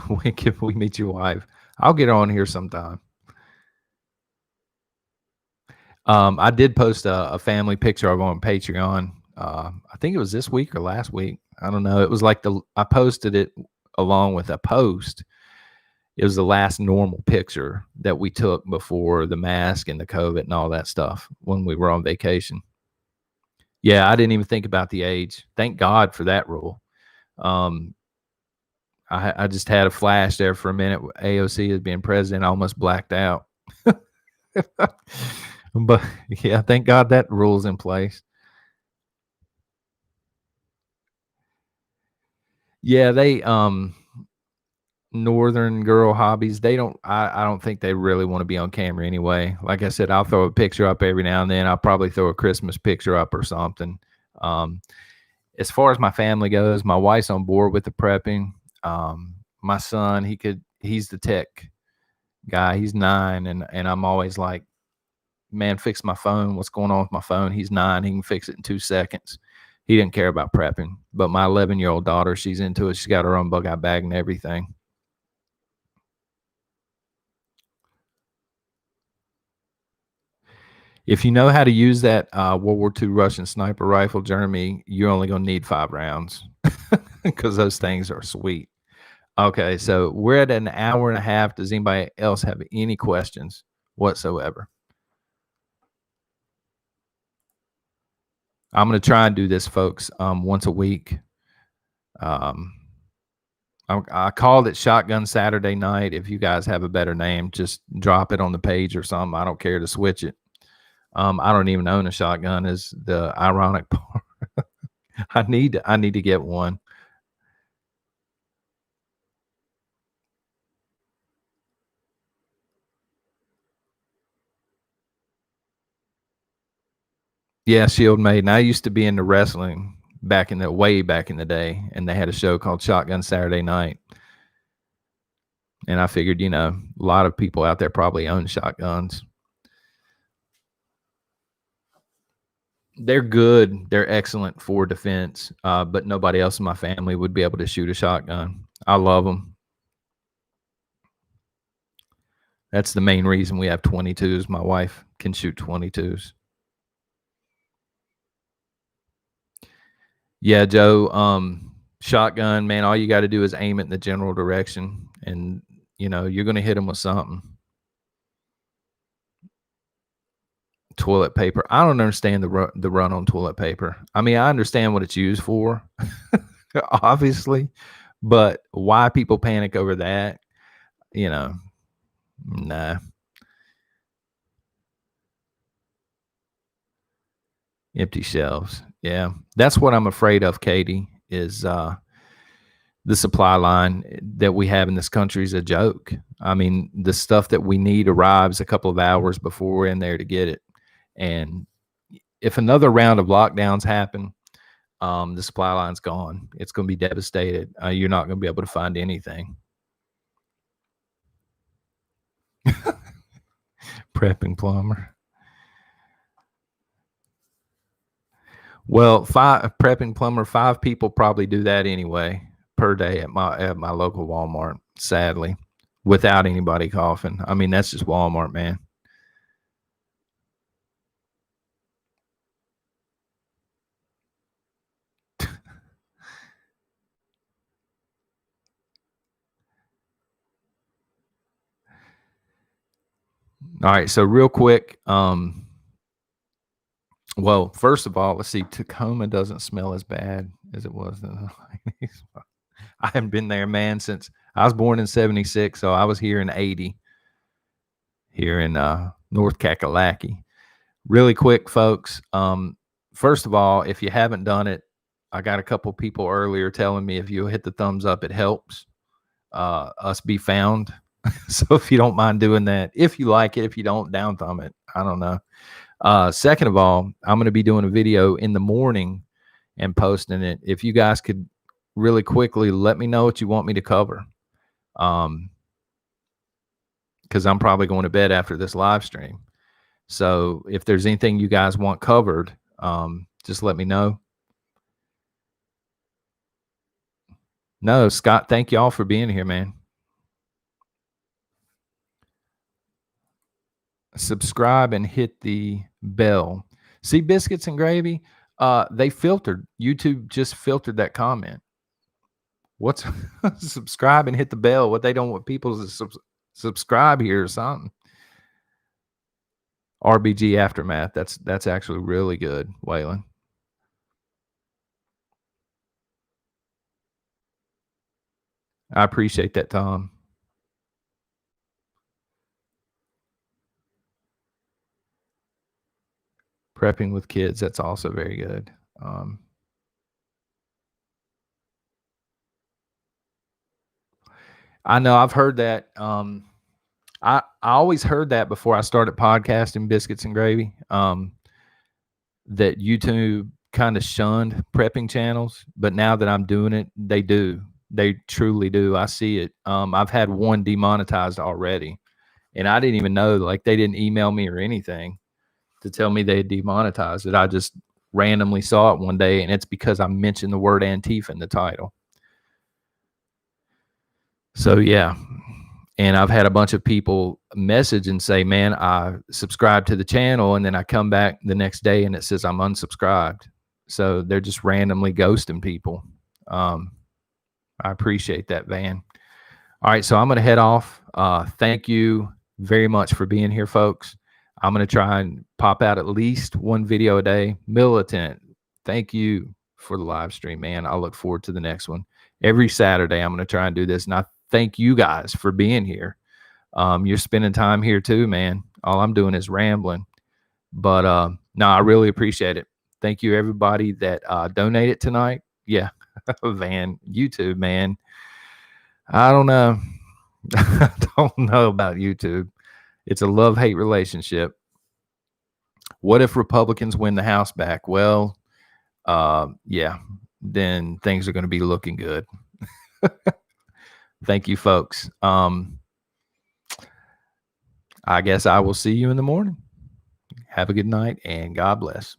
When can we meet your wife? I'll get on here sometime. I did post a family picture of on Patreon. I think it was this week or last week. I don't know. It was like I posted it along with a post. It was the last normal picture that we took before the mask and the COVID and all that stuff when we were on vacation. Yeah, I didn't even think about the age. Thank God for that rule. I just had a flash there for a minute. AOC as being president, I almost blacked out. But yeah, thank God that rule's in place. Yeah, they Northern Girl Hobbies, I don't think they really want to be on camera anyway. Like I said, I'll throw a picture up every now and then. I'll probably throw a Christmas picture up or something. As far as my family goes, my wife's on board with the prepping. My son, he's the tech guy. He's 9, and I'm always like, man, fix my phone. What's going on with my phone? He's 9. He can fix it in 2 seconds. He didn't care about prepping. But my 11-year-old daughter, she's into it. She's got her own bug-out bag and everything. If you know how to use that World War II Russian sniper rifle, Jeremy, you're only going to need 5 rounds because those things are sweet. Okay, so we're at an hour and a half. Does anybody else have any questions whatsoever? I'm going to try and do this, folks, once a week. Um, I called it Shotgun Saturday Night. If you guys have a better name, just drop it on the page or something. I don't care to switch it. I don't even own a shotgun. Is the ironic part. I need to get one. Yeah, Shield Maiden. I used to be into wrestling way back in the day, and they had a show called Shotgun Saturday Night. And I figured, a lot of people out there probably own shotguns. They're good. They're excellent for defense, but nobody else in my family would be able to shoot a shotgun. I love them. That's the main reason we have 22s. My wife can shoot 22s. Yeah, Joe. Shotgun, man, all you got to do is aim it in the general direction, and you're going to hit them with something. Toilet paper. I don't understand the run on toilet paper. I mean, I understand what it's used for, obviously, but why people panic over that? Nah. Empty shelves. Yeah, that's what I'm afraid of, Katie. Is the supply line that we have in this country is a joke. I mean, the stuff that we need arrives a couple of hours before we're in there to get it. And if another round of lockdowns happen, the supply line's gone. It's going to be devastated. You're not going to be able to find anything. Prepping plumber. Well, prepping plumber, 5 people probably do that anyway per day at my local Walmart, sadly, without anybody coughing. I mean, that's just Walmart, man. All right, so real quick, well, first of all, let's see. Tacoma doesn't smell as bad as it was in the 90s. I haven't been there, man, since I was born in 76, so I was here in 80, here in North Kakalaki. Really quick, folks. First of all, if you haven't done it, I got a couple people earlier telling me if you hit the thumbs up, it helps us be found. So if you don't mind doing that, if you like it, if you don't, down thumb it. I don't know. Second of all, I'm going to be doing a video in the morning and posting it. If you guys could really quickly let me know what you want me to cover. Because I'm probably going to bed after this live stream. So if there's anything you guys want covered, just let me know. No, Scott, thank y'all for being here, man. Subscribe and hit the bell. See, Biscuits and Gravy, they filtered. YouTube just filtered that comment. What's subscribe and hit the bell? What they don't want people to subscribe here or something. RBG Aftermath. That's actually really good, Waylon. I appreciate that, Tom. Prepping with kids. That's also very good. I know I've heard that. I always heard that before I started podcasting Biscuits and Gravy. That YouTube kind of shunned prepping channels, but now that I'm doing it, they do. They truly do. I see it. I've had one demonetized already, and I didn't even know. Like, they didn't email me or anything to tell me they had demonetized it. I just randomly saw it one day, and it's because I mentioned the word Antifa in the title. So yeah. And I've had a bunch of people message and say, man, I subscribed to the channel, and then I come back the next day and it says I'm unsubscribed. So they're just randomly ghosting people. I appreciate that, Van. All right, so I'm going to head off. Thank you very much for being here, folks. I'm going to try and pop out at least one video a day. Militant, thank you for the live stream, man. I look forward to the next one. Every Saturday, I'm going to try and do this. And I thank you guys for being here. You're spending time here too, man. All I'm doing is rambling. But no, I really appreciate it. Thank you, everybody that donated tonight. Yeah, Van, YouTube, man. I don't know. I don't know about YouTube. It's a love-hate relationship. What if Republicans win the House back? Well, yeah, then things are going to be looking good. Thank you, folks. I guess I will see you in the morning. Have a good night and God bless.